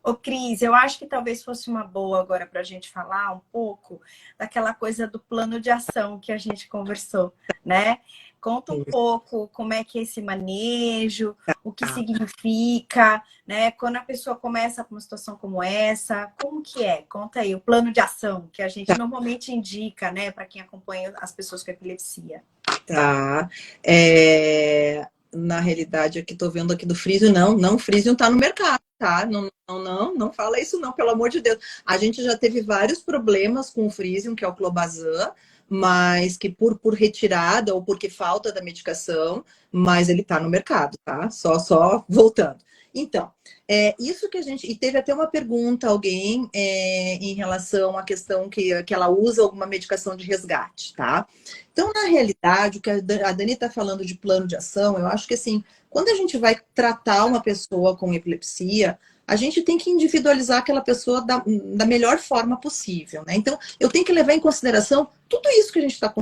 Ô, Cris, eu acho que talvez fosse uma boa agora para a gente falar um pouco daquela coisa do plano de ação que a gente conversou, né? Conta um pouco como é que é esse manejo, o que significa, né? Quando a pessoa começa com uma situação como essa, como que é? Conta aí, o plano de ação que a gente normalmente indica, né, para quem acompanha as pessoas com epilepsia. Tá. É, Na realidade, aqui estou vendo aqui do Frisium, não, o Frisium está no mercado, tá? Não fala isso não, pelo amor de Deus. A gente já teve vários problemas com o Frisium, que é o clobazam, mas que por retirada ou porque falta da medicação, mas ele está no mercado, tá? Só voltando. Então, isso que a gente... E teve até uma pergunta, alguém, em relação à questão que ela usa alguma medicação de resgate, tá? Então, na realidade, o que a Dani está falando de plano de ação, eu acho que, assim, quando a gente vai tratar uma pessoa com epilepsia, a gente tem que individualizar aquela pessoa da melhor forma possível, né? Então, eu tenho que levar em consideração tudo isso que a gente está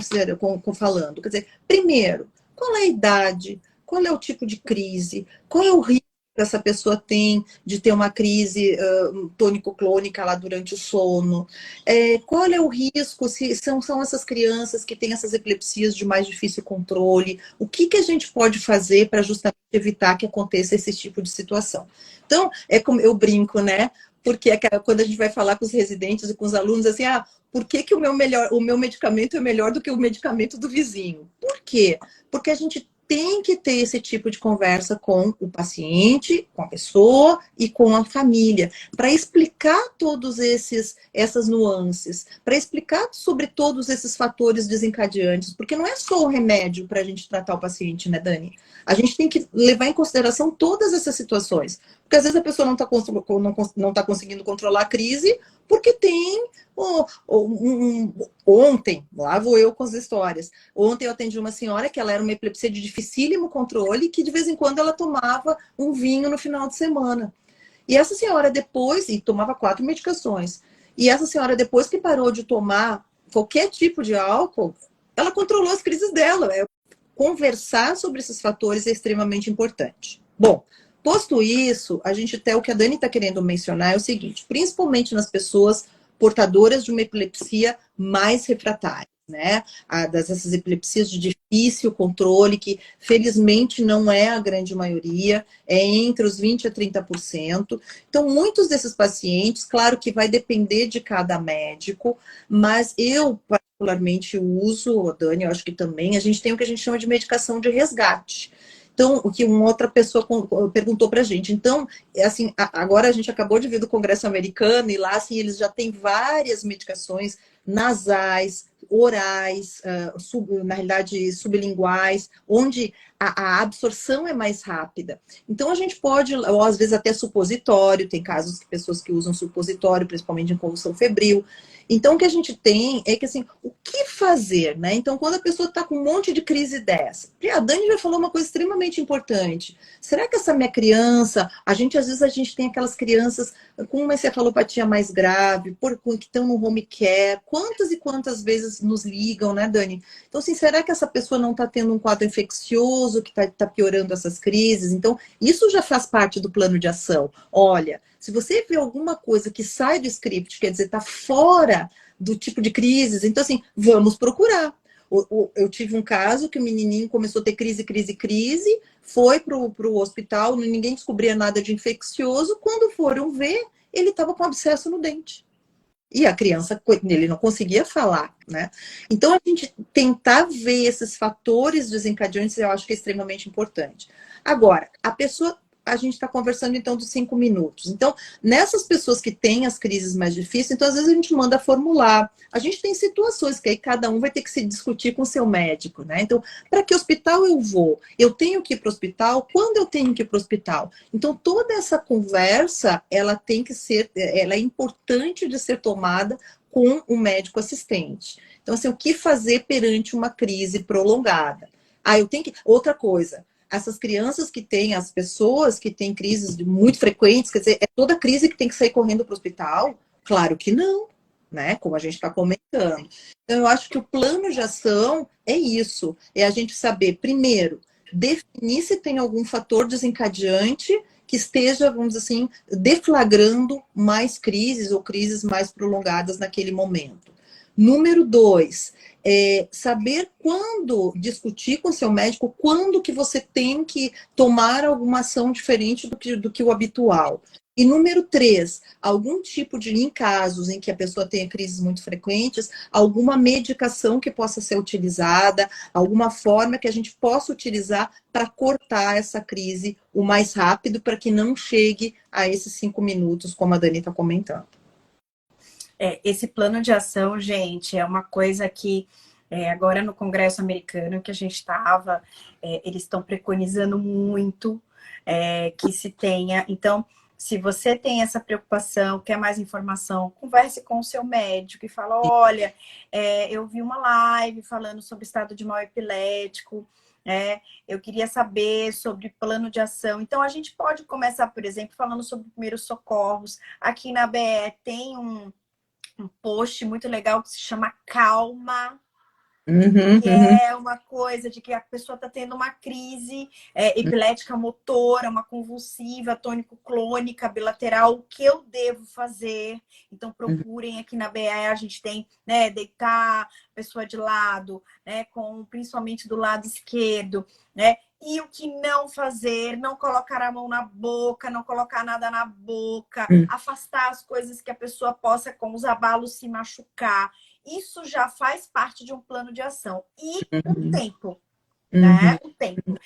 falando. Quer dizer, primeiro, qual é a idade? Qual é o tipo de crise? Qual é o risco que essa pessoa tem de ter uma crise tônico-clônica lá durante o sono? Qual é o risco se são essas crianças que têm essas epilepsias de mais difícil controle? O que a gente pode fazer para justamente evitar que aconteça esse tipo de situação? Então, é como eu brinco, né? Porque quando a gente vai falar com os residentes e com os alunos, assim, por que o meu medicamento é melhor do que o medicamento do vizinho? Por quê? Porque a gente tem que ter esse tipo de conversa com o paciente, com a pessoa e com a família, para explicar todos essas nuances, para explicar sobre todos esses fatores desencadeantes, porque não é só o remédio para a gente tratar o paciente, né, Dani? A gente tem que levar em consideração todas essas situações, porque às vezes a pessoa não tá conseguindo controlar a crise porque tem ontem, lá vou eu com as histórias. Ontem eu atendi uma senhora que ela era uma epilepsia de dificílimo controle, que de vez em quando ela tomava um vinho no final de semana. E essa senhora depois, e tomava 4 medicações, e essa senhora depois que parou de tomar qualquer tipo de álcool, ela controlou as crises dela. Conversar sobre esses fatores é extremamente importante. Bom, posto isso, a gente até o que a Dani está querendo mencionar é o seguinte, principalmente nas pessoas portadoras de uma epilepsia mais refratária, né? Dessas epilepsias de difícil controle, que felizmente não é a grande maioria, é entre os 20% a 30%. Então, muitos desses pacientes, claro que vai depender de cada médico, mas eu particularmente uso, Dani, eu acho que também, a gente tem o que a gente chama de medicação de resgate. Então, o que uma outra pessoa perguntou para a gente. Então, assim, agora a gente acabou de vir do Congresso Americano e lá, assim, eles já têm várias medicações nasais, orais, na realidade, sublinguais, onde a absorção é mais rápida. Então, a gente pode, ou às vezes até supositório, tem casos de pessoas que usam supositório, principalmente em convulsão febril. Então, o que a gente tem é que, assim, o que fazer, né? Então, quando a pessoa está com um monte de crise dessa, a Dani já falou uma coisa extremamente importante. Será que essa minha criança, às vezes a gente tem aquelas crianças com uma encefalopatia mais grave, que estão no home care, quantas e quantas vezes nos ligam, né, Dani? Então, assim, será que essa pessoa não está tendo um quadro infeccioso que está piorando essas crises? Então, isso já faz parte do plano de ação. Olha, se você vê alguma coisa que sai do script, quer dizer, está fora do tipo de crises, então assim, vamos procurar. Eu tive um caso que o menininho começou a ter crise, foi para o hospital, ninguém descobria nada de infeccioso, quando foram ver, ele estava com abscesso no dente. E a criança, ele não conseguia falar, né? Então, a gente tentar ver esses fatores desencadeantes, eu acho que é extremamente importante. Agora, a gente está conversando então dos 5 minutos. Então, nessas pessoas que têm as crises mais difíceis, então às vezes a gente manda formular. A gente tem situações que aí cada um vai ter que se discutir com o seu médico, né? Então, para que hospital eu vou? Eu tenho que ir para o hospital? Quando eu tenho que ir para o hospital? Então, toda essa conversa, ela é importante de ser tomada com um médico assistente. Então, assim, o que fazer perante uma crise prolongada? Outra coisa, essas crianças que têm, as pessoas que têm crises muito frequentes, quer dizer, é toda crise que tem que sair correndo para o hospital? Claro que não, né? Como a gente está comentando. Então, eu acho que o plano de ação é isso, é a gente saber, primeiro, definir se tem algum fator desencadeante que esteja, vamos dizer assim, deflagrando mais crises ou crises mais prolongadas naquele momento. Número 2, saber quando discutir com seu médico, quando que você tem que tomar alguma ação diferente do que o habitual. E número 3, algum tipo de, em casos em que a pessoa tenha crises muito frequentes, alguma medicação que possa ser utilizada, alguma forma que a gente possa utilizar para cortar essa crise o mais rápido, para que não chegue a esses 5 minutos, como a Dani está comentando. Esse plano de ação, gente, é uma coisa que agora no Congresso americano que a gente estava, eles estão preconizando muito que se tenha. Então, se você tem essa preocupação, quer mais informação, converse com o seu médico e fala, olha, eu vi uma live falando sobre estado de mal epilético, eu queria saber sobre plano de ação. Então, a gente pode começar, por exemplo, falando sobre primeiros socorros. Aqui na BE tem um post muito legal que se chama Calma, que é uma coisa de que a pessoa está tendo uma crise epilética motora, uma convulsiva, tônico-clônica, bilateral, o que eu devo fazer? Então, procurem aqui na BE, a gente tem, né, deitar a pessoa de lado, né, principalmente do lado esquerdo, né? E o que não fazer, não colocar a mão na boca, não colocar nada na boca, afastar as coisas que a pessoa possa, com os abalos, se machucar. Isso já faz parte de um plano de ação. E o tempo, né? O tempo.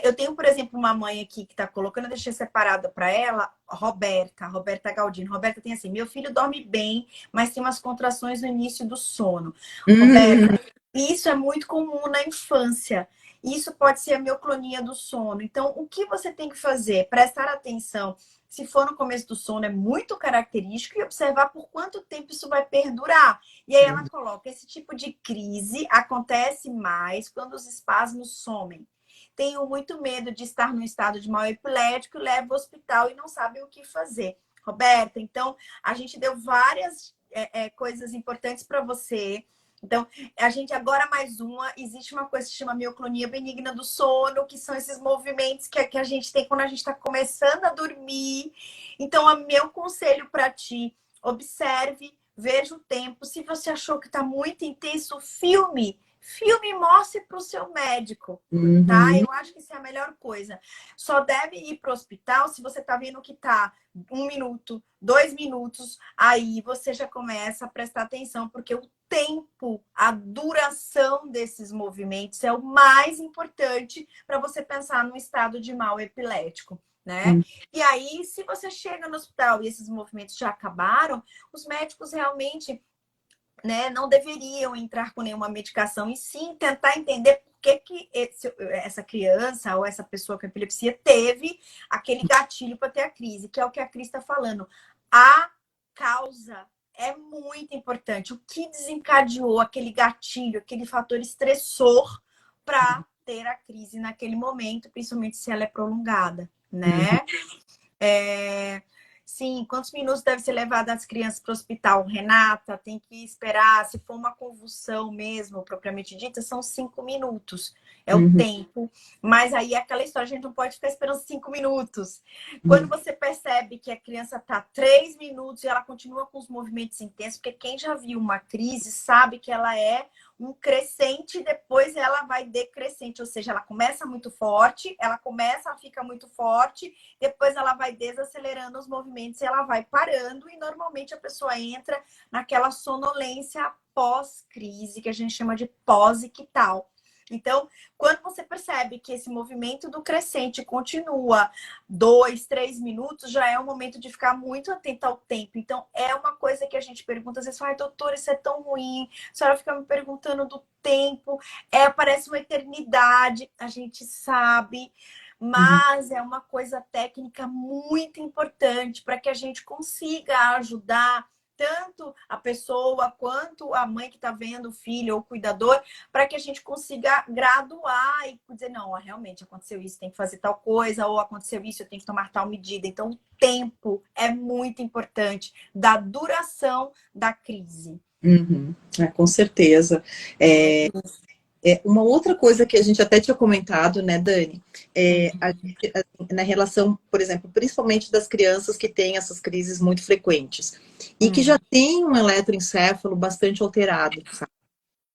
Eu tenho, por exemplo, uma mãe aqui que está colocando, eu deixei separada para ela, Roberta Galdino. Roberta tem assim, meu filho dorme bem, mas tem umas contrações no início do sono. Roberta, isso é muito comum na infância. Isso pode ser a mioclonia do sono. Então, o que você tem que fazer? Prestar atenção. Se for no começo do sono, é muito característico e observar por quanto tempo isso vai perdurar. E aí ela coloca, esse tipo de crise acontece mais quando os espasmos somem. Tenho muito medo de estar num estado de mal epilético, levo ao hospital e não sabe o que fazer. Roberta, então, a gente deu várias coisas importantes para você. Então, a gente agora mais uma, existe uma coisa que se chama mioclonia benigna do sono, que são esses movimentos que a gente tem quando a gente está começando a dormir. Então, o meu conselho para ti, observe, veja o tempo. Se você achou que está muito intenso, filme e mostre para o seu médico, tá? Eu acho que isso é a melhor coisa. Só deve ir para o hospital se você está vendo que está 1 minuto, 2 minutos, aí você já começa a prestar atenção, porque o tempo, a duração desses movimentos é o mais importante para você pensar no estado de mal epilético, né? E aí, se você chega no hospital e esses movimentos já acabaram, os médicos realmente, né, não deveriam entrar com nenhuma medicação e sim tentar entender por que essa criança ou essa pessoa com epilepsia teve aquele gatilho para ter a crise, que é o que a Cris está falando. A causa é muito importante. O que desencadeou aquele gatilho, aquele fator estressor para ter a crise naquele momento, principalmente se ela é prolongada, né? Sim, quantos minutos deve ser levado as crianças para o hospital? Renata, tem que esperar. Se for uma convulsão mesmo, propriamente dita, são 5 minutos. É o tempo. Mas aí é aquela história, a gente não pode ficar esperando 5 minutos. Quando você percebe que a criança está 3 minutos e ela continua com os movimentos intensos, porque quem já viu uma crise sabe que ela é um crescente e depois ela vai decrescente, ou seja, ela começa muito forte, fica muito forte, depois ela vai desacelerando os movimentos e ela vai parando e normalmente a pessoa entra naquela sonolência pós-crise, que a gente chama de pós-ictal. Então, quando você percebe que esse movimento do crescente continua 2, 3 minutos, já é o momento de ficar muito atento ao tempo. Então, é uma coisa que a gente pergunta, às vezes, ai, doutora, isso é tão ruim. A senhora fica me perguntando do tempo. Parece uma eternidade, a gente sabe. Mas é uma coisa técnica muito importante para que a gente consiga ajudar tanto a pessoa quanto a mãe que está vendo o filho ou o cuidador, para que a gente consiga graduar e dizer, não, realmente aconteceu isso, tem que fazer tal coisa, ou aconteceu isso, eu tenho que tomar tal medida. Então, o tempo é muito importante da duração da crise. Com certeza. Uma outra coisa que a gente até tinha comentado, né, Dani, na relação, por exemplo, principalmente das crianças que têm essas crises muito frequentes e que já têm um eletroencefalo bastante alterado, sabe?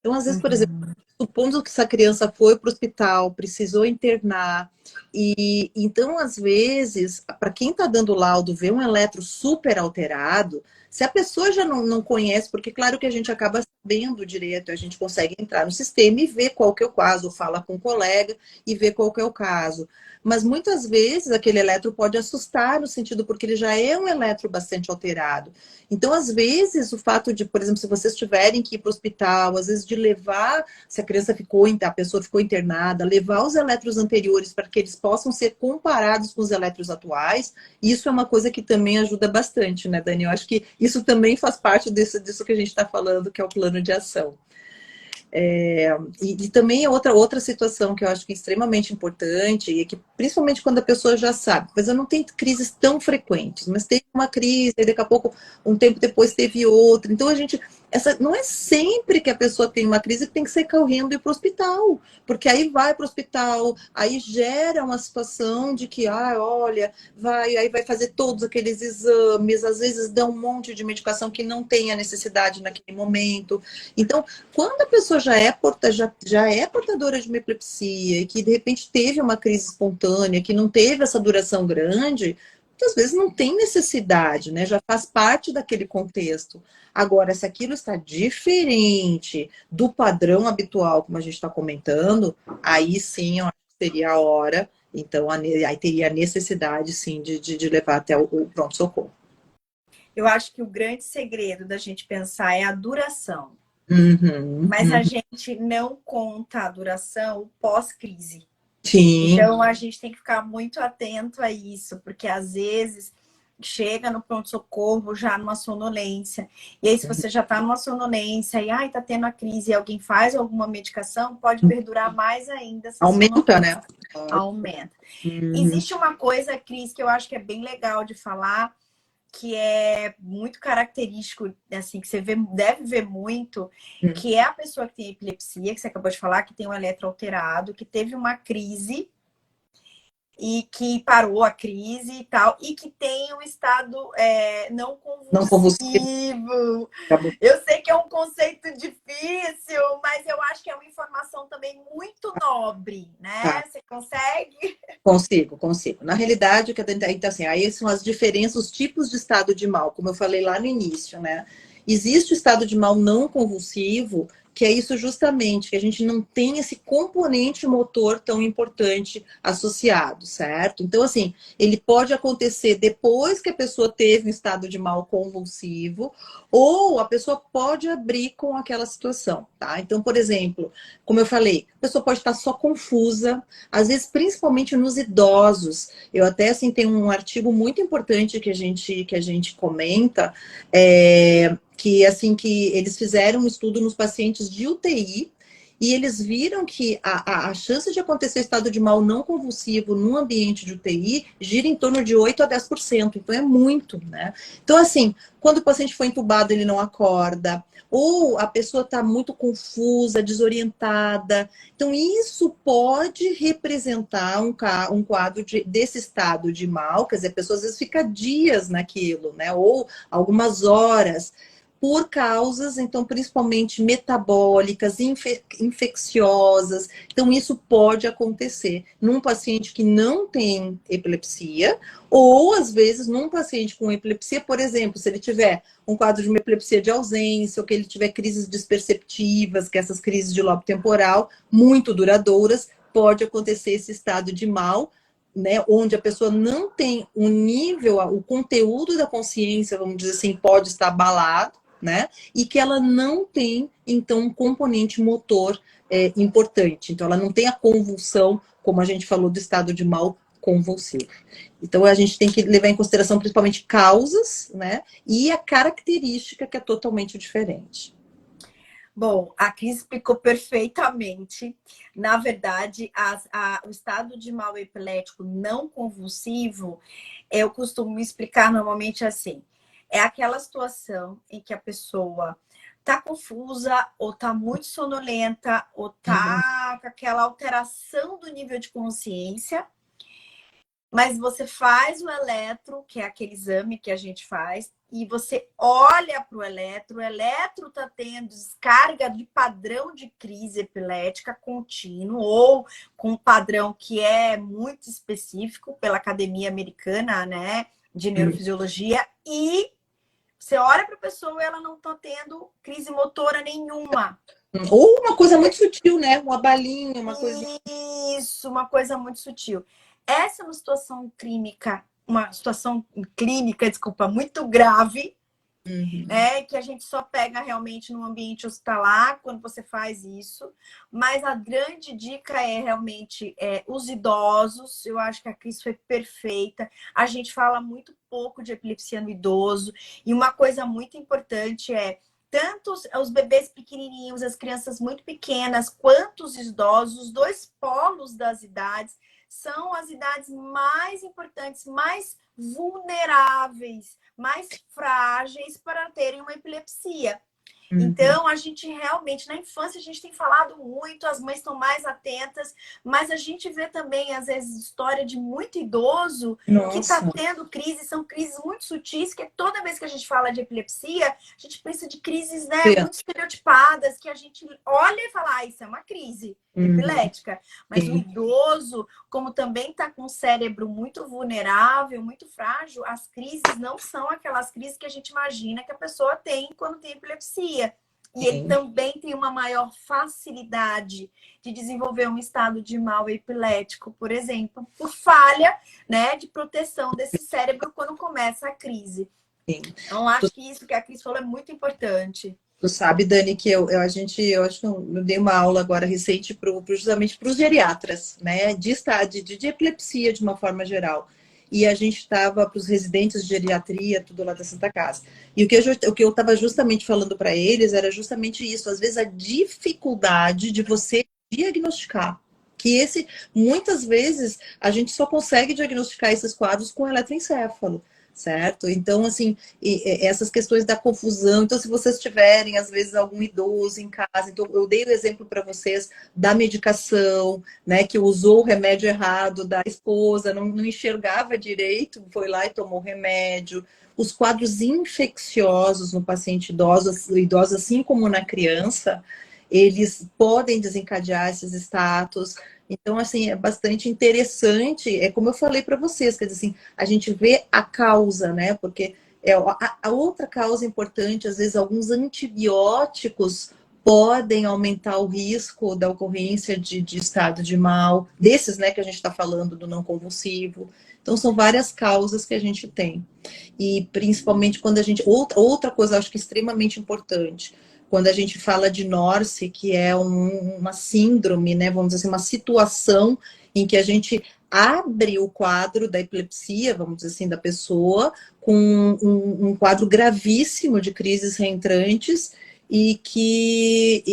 Então, às vezes, por exemplo, supondo que essa criança foi para o hospital, precisou internar, e então, às vezes, para quem está dando laudo, ver um eletro super alterado, se a pessoa já não conhece, porque claro que a gente acaba sabendo direito, a gente consegue entrar no sistema e ver qual que é o caso, fala com o colega e ver qual que é o caso. Mas muitas vezes aquele eletro pode assustar no sentido porque ele já é um eletro bastante alterado. Então, às vezes, o fato de, por exemplo, se vocês tiverem que ir para o hospital, às vezes de levar, se a criança ficou, a pessoa ficou internada, levar os eletros anteriores para que eles possam ser comparados com os eletros atuais, isso é uma coisa que também ajuda bastante, né, Dani? Eu acho que isso também faz parte disso que a gente está falando, que é o plano de ação. E também é outra situação que eu acho que é extremamente importante, e que principalmente quando a pessoa já sabe, mas eu não tenho crises tão frequentes, mas teve uma crise, e daqui a pouco, um tempo depois, teve outra. Então a gente. Não é sempre que a pessoa tem uma crise que tem que sair correndo e ir para o hospital, porque aí vai para o hospital, aí gera uma situação de que, olha, aí vai fazer todos aqueles exames, às vezes dá um monte de medicação que não tem a necessidade naquele momento. Então, quando a pessoa já é portadora de uma epilepsia e que de repente teve uma crise espontânea, que não teve essa duração grande, muitas vezes não tem necessidade, né? Já faz parte daquele contexto. Agora, se aquilo está diferente do padrão habitual, como a gente está comentando, aí sim eu acho que seria a hora, então aí teria a necessidade, sim, de levar até o pronto-socorro. Eu acho que o grande segredo da gente pensar é a duração. Uhum, Mas a gente não conta a duração pós-crise. sim. Então a gente tem que ficar muito atento a isso, porque às vezes chega no pronto-socorro já numa sonolência. E aí, se você já está numa sonolência e está tendo a crise e alguém faz alguma medicação, pode perdurar mais ainda essa Aumenta, sonolência. né? Aumenta. Uhum. Existe uma coisa, Cris, que eu acho que é bem legal de falar, que é muito característico, assim, que você deve ver muito, que é a pessoa que tem epilepsia, que você acabou de falar, que tem um eletro alterado, que teve uma crise e que parou a crise e tal, e que tem um estado não Não convulsivo. convulsivo. Acabou. Eu sei que é um conceito difícil, mas eu acho que é uma informação também muito nobre, né? Tá. Você consegue? Consigo. Na realidade, então, assim, aí são as diferenças, os tipos de estado de mal, como eu falei lá no início, né? Existe o estado de mal não convulsivo, que é isso justamente, que a gente não tem esse componente motor tão importante associado, certo? Então, assim, ele pode acontecer depois que a pessoa teve um estado de mal convulsivo, ou a pessoa pode abrir com aquela situação, tá? Então, por exemplo, como eu falei, a pessoa pode estar só confusa, às vezes, principalmente nos idosos. Eu até, assim, tem um artigo muito importante que a gente comenta, que, assim, que eles fizeram um estudo nos pacientes de UTI, e eles viram que a chance de acontecer estado de mal não convulsivo num ambiente de UTI gira em torno de 8 a 10%. Então, é muito, né? Então, assim, quando o paciente foi entubado, ele não acorda, ou a pessoa está muito confusa, desorientada. Então, isso pode representar um quadro desse estado de mal, quer dizer, a pessoa às vezes fica dias naquilo, né? Ou algumas horas, por causas, então, principalmente metabólicas, infecciosas. Então, isso pode acontecer num paciente que não tem epilepsia, ou às vezes num paciente com epilepsia, por exemplo, se ele tiver um quadro de uma epilepsia de ausência, ou que ele tiver crises desperceptivas, que é essas crises de lobo temporal, muito duradouras, pode acontecer esse estado de mal, né, onde a pessoa não tem o nível, o conteúdo da consciência, vamos dizer assim, pode estar abalado, né, e que ela não tem, então, um componente motor importante. Então, ela não tem a convulsão, como a gente falou do estado de mal convulsivo. Então, a gente tem que levar em consideração principalmente causas, né, e a característica que é totalmente diferente. Bom, a Cris explicou perfeitamente. Na verdade, o estado de mal epilético não convulsivo, eu costumo explicar normalmente assim: é aquela situação em que a pessoa tá confusa, ou tá muito sonolenta, ou Uhum. tá com aquela alteração do nível de consciência, Mas você faz o eletro, que é aquele exame que a gente faz, e você olha para o eletro está tendo descarga de padrão de crise epilética contínuo, ou com um padrão que é muito específico pela Academia Americana, né, de Neurofisiologia, e você olha para a pessoa e ela não está tendo crise motora nenhuma. Ou uma coisa muito sutil, né? Uma balinha, uma coisinha. Isso, uma coisa muito sutil. Essa é uma situação clínica, desculpa, muito grave, né? Que a gente só pega realmente no ambiente hospitalar quando você faz isso. Mas a grande dica é realmente os idosos. Eu acho que a Cris foi perfeita. A gente fala muito pouco de epilepsia no idoso. E uma coisa muito importante é tanto os bebês pequenininhos, as crianças muito pequenas, quanto os idosos, os dois polos das idades, são as idades mais importantes, mais vulneráveis, mais frágeis para terem uma epilepsia. Então, a gente realmente, na infância, a gente tem falado muito, as mães estão mais atentas, mas a gente vê também, às vezes, história de muito idoso que está Nossa. tendo crise, são crises muito sutis, que toda vez que a gente fala de epilepsia, a gente pensa de crises, né, muito estereotipadas, que a gente olha e fala, isso é uma crise epilética. Mas o idoso, como também está com o cérebro muito vulnerável, muito frágil, as crises não são aquelas crises que a gente imagina que a pessoa tem quando tem epilepsia. E ele também tem uma maior facilidade de desenvolver um estado de mal epilético, por exemplo, por falha, né, de proteção desse cérebro quando começa a crise. Então, acho que isso que a Cris falou é muito importante. Tu sabe, Dani, que eu acho que eu dei uma aula agora recente justamente para os geriatras, né? De epilepsia de uma forma geral. E a gente estava para os residentes de geriatria, tudo lá da Santa Casa. E o que eu estava justamente falando para eles era justamente isso, às vezes a dificuldade de você diagnosticar. Muitas vezes, a gente só consegue diagnosticar esses quadros com eletroencefalo, certo? Então, assim, essas questões da confusão. Então, se vocês tiverem, às vezes, algum idoso em casa, então eu dei o exemplo para vocês da medicação, né, que usou o remédio errado da esposa, não enxergava direito, foi lá e tomou o remédio. Os quadros infecciosos no paciente idoso, assim como na criança, eles podem desencadear esses status. Então, assim, é bastante interessante. É como eu falei para vocês, quer dizer assim, a gente vê a causa, né? Porque a outra causa importante, às vezes, alguns antibióticos podem aumentar o risco da ocorrência de estado de mal, desses, né, que a gente está falando do não convulsivo. Então, são várias causas que a gente tem. E principalmente quando a gente. Outra coisa, acho que extremamente importante, quando a gente fala de Norce, que é uma síndrome, né, vamos dizer assim, uma situação em que a gente abre o quadro da epilepsia, vamos dizer assim, da pessoa, com um quadro gravíssimo de crises reentrantes e que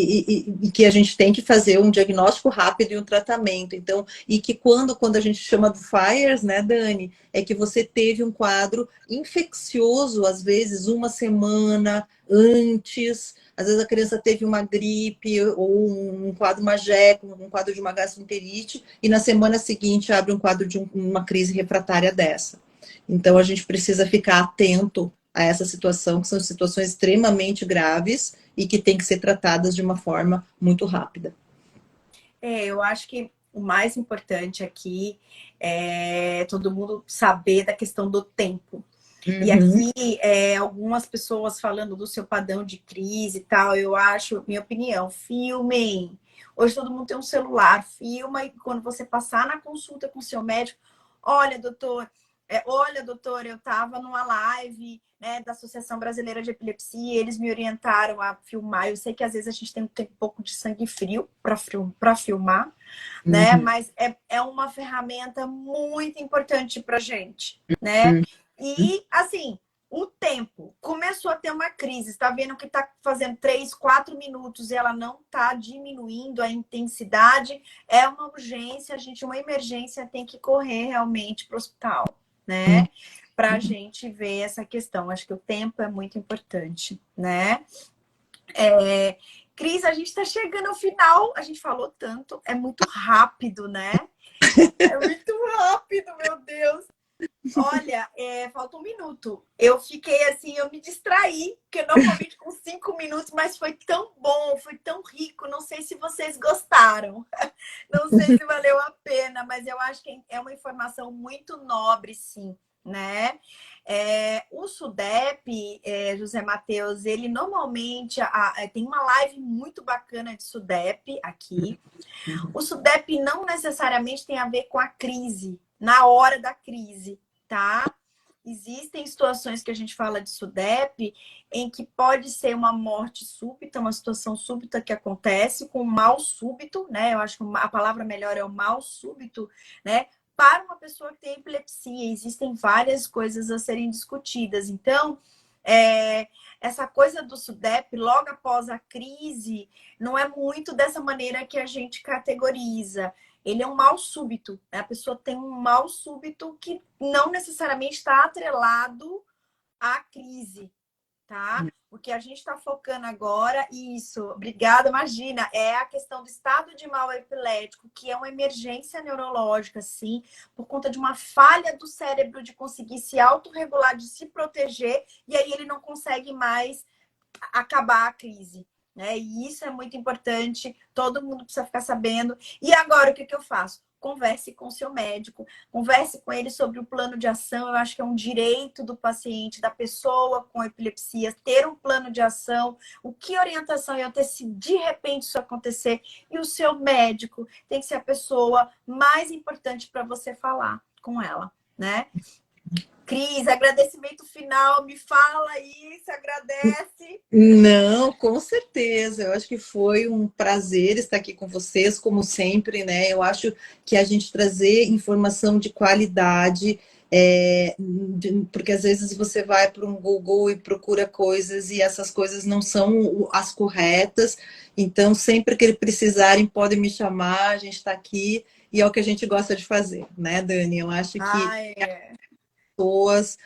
a gente tem que fazer um diagnóstico rápido e um tratamento. Então, e que quando a gente chama do FIRES, né, Dani, é que você teve um quadro infeccioso, às vezes, uma semana antes. Às vezes a criança teve uma gripe ou um quadro magético, um quadro de uma gastroenterite, e na semana seguinte abre um quadro de uma crise refratária dessa. Então a gente precisa ficar atento a essa situação, que são situações extremamente graves e que tem que ser tratadas de uma forma muito rápida. Eu acho que o mais importante aqui é todo mundo saber da questão do tempo. E aqui, algumas pessoas falando do seu padrão de crise e tal, eu acho, minha opinião, filmem. Hoje todo mundo tem um celular, filma e quando você passar na consulta com o seu médico, olha, doutor, eu estava numa live, né, da Associação Brasileira de Epilepsia, eles me orientaram a filmar. Eu sei que às vezes a gente tem um pouco de sangue frio para filmar, né? Mas é uma ferramenta muito importante para gente, né? E, assim, o tempo. Começou a ter uma crise, está vendo que está fazendo 3, 4 minutos e ela não está diminuindo a intensidade, é uma urgência, uma emergência, tem que correr realmente para o hospital, né? Para a gente ver essa questão. Acho que o tempo é muito importante, né? Cris, a gente está chegando ao final, a gente falou tanto, é muito rápido, né? É muito rápido, meu Deus. Olha, falta um minuto. Eu fiquei assim, eu me distraí, porque normalmente com 5 minutos, mas foi tão bom, foi tão rico. Não sei se vocês gostaram, não sei se valeu a pena, mas eu acho que é uma informação muito nobre, sim, né? O SUDEP, José Matheus, ele normalmente tem uma live muito bacana de SUDEP aqui. O SUDEP não necessariamente tem a ver com a crise, na hora da crise, tá? Existem situações que a gente fala de SUDEP em que pode ser uma morte súbita, uma situação súbita que acontece com um mal súbito, né? Eu acho que a palavra melhor é o mal súbito, né? Para uma pessoa que tem epilepsia, existem várias coisas a serem discutidas. Então, essa coisa do SUDEP, logo após a crise, não é muito dessa maneira que a gente categoriza. Ele é um mal súbito, né? A pessoa tem um mal súbito que não necessariamente está atrelado à crise, tá? O que a gente está focando agora, isso, obrigada, imagina, é a questão do estado de mal epilético, que é uma emergência neurológica, sim, por conta de uma falha do cérebro de conseguir se autorregular, de se proteger, e aí ele não consegue mais acabar a crise. Né? E isso é muito importante, todo mundo precisa ficar sabendo. E agora, o que eu faço? Converse com o seu médico, converse com ele sobre o plano de ação. Eu acho que é um direito do paciente, da pessoa com epilepsia, ter um plano de ação. O que orientação ia ter se de repente isso acontecer? E o seu médico tem que ser a pessoa mais importante para você falar com ela, né? Cris, agradecimento final, me fala aí, se agradece. Não, com certeza. Eu acho que foi um prazer estar aqui com vocês, como sempre, né? Eu acho que a gente trazer informação de qualidade, porque às vezes você vai para um Google e procura coisas e essas coisas não são as corretas. Então, sempre que precisarem, podem me chamar, a gente está aqui e é o que a gente gosta de fazer, né, Dani? Eu acho que pessoas,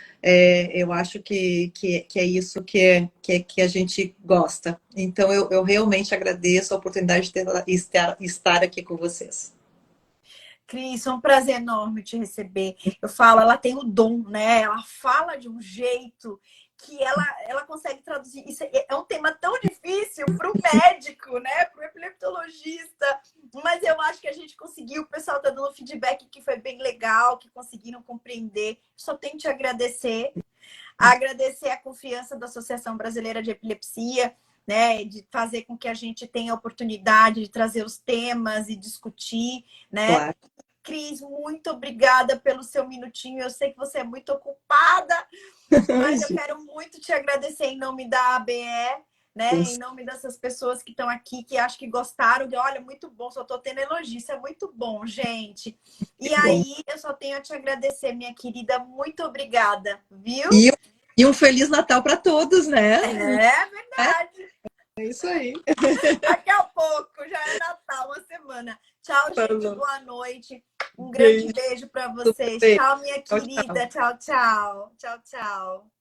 eu acho que é isso que a gente gosta. Então, eu realmente agradeço a oportunidade de estar aqui com vocês. Cris, é um prazer enorme te receber. Eu falo, ela tem o dom, né? Ela fala de um jeito que ela consegue traduzir. Isso é um tema tão difícil para o médico, né? Para o epileptologista. Mas eu acho que a gente conseguiu. O pessoal está dando feedback que foi bem legal, que conseguiram compreender. Só tenho que te agradecer. Agradecer a confiança da Associação Brasileira de Epilepsia, né, de fazer com que a gente tenha a oportunidade de trazer os temas e discutir, né? Claro. Cris, muito obrigada pelo seu minutinho. Eu sei que você é muito ocupada, mas eu quero muito te agradecer em nome da ABE, né? Em nome dessas pessoas que estão aqui, que acho que gostaram de, olha, muito bom, só estou tendo elogio, isso é muito bom, gente. E aí, eu só tenho a te agradecer, minha querida, muito obrigada, viu? E um Feliz Natal para todos, né? É verdade. É isso aí. Daqui a pouco, já é Natal, uma semana. Tchau, gente, boa noite. Um grande beijo para vocês. Tchau, minha querida. Tchau, tchau. Tchau, tchau.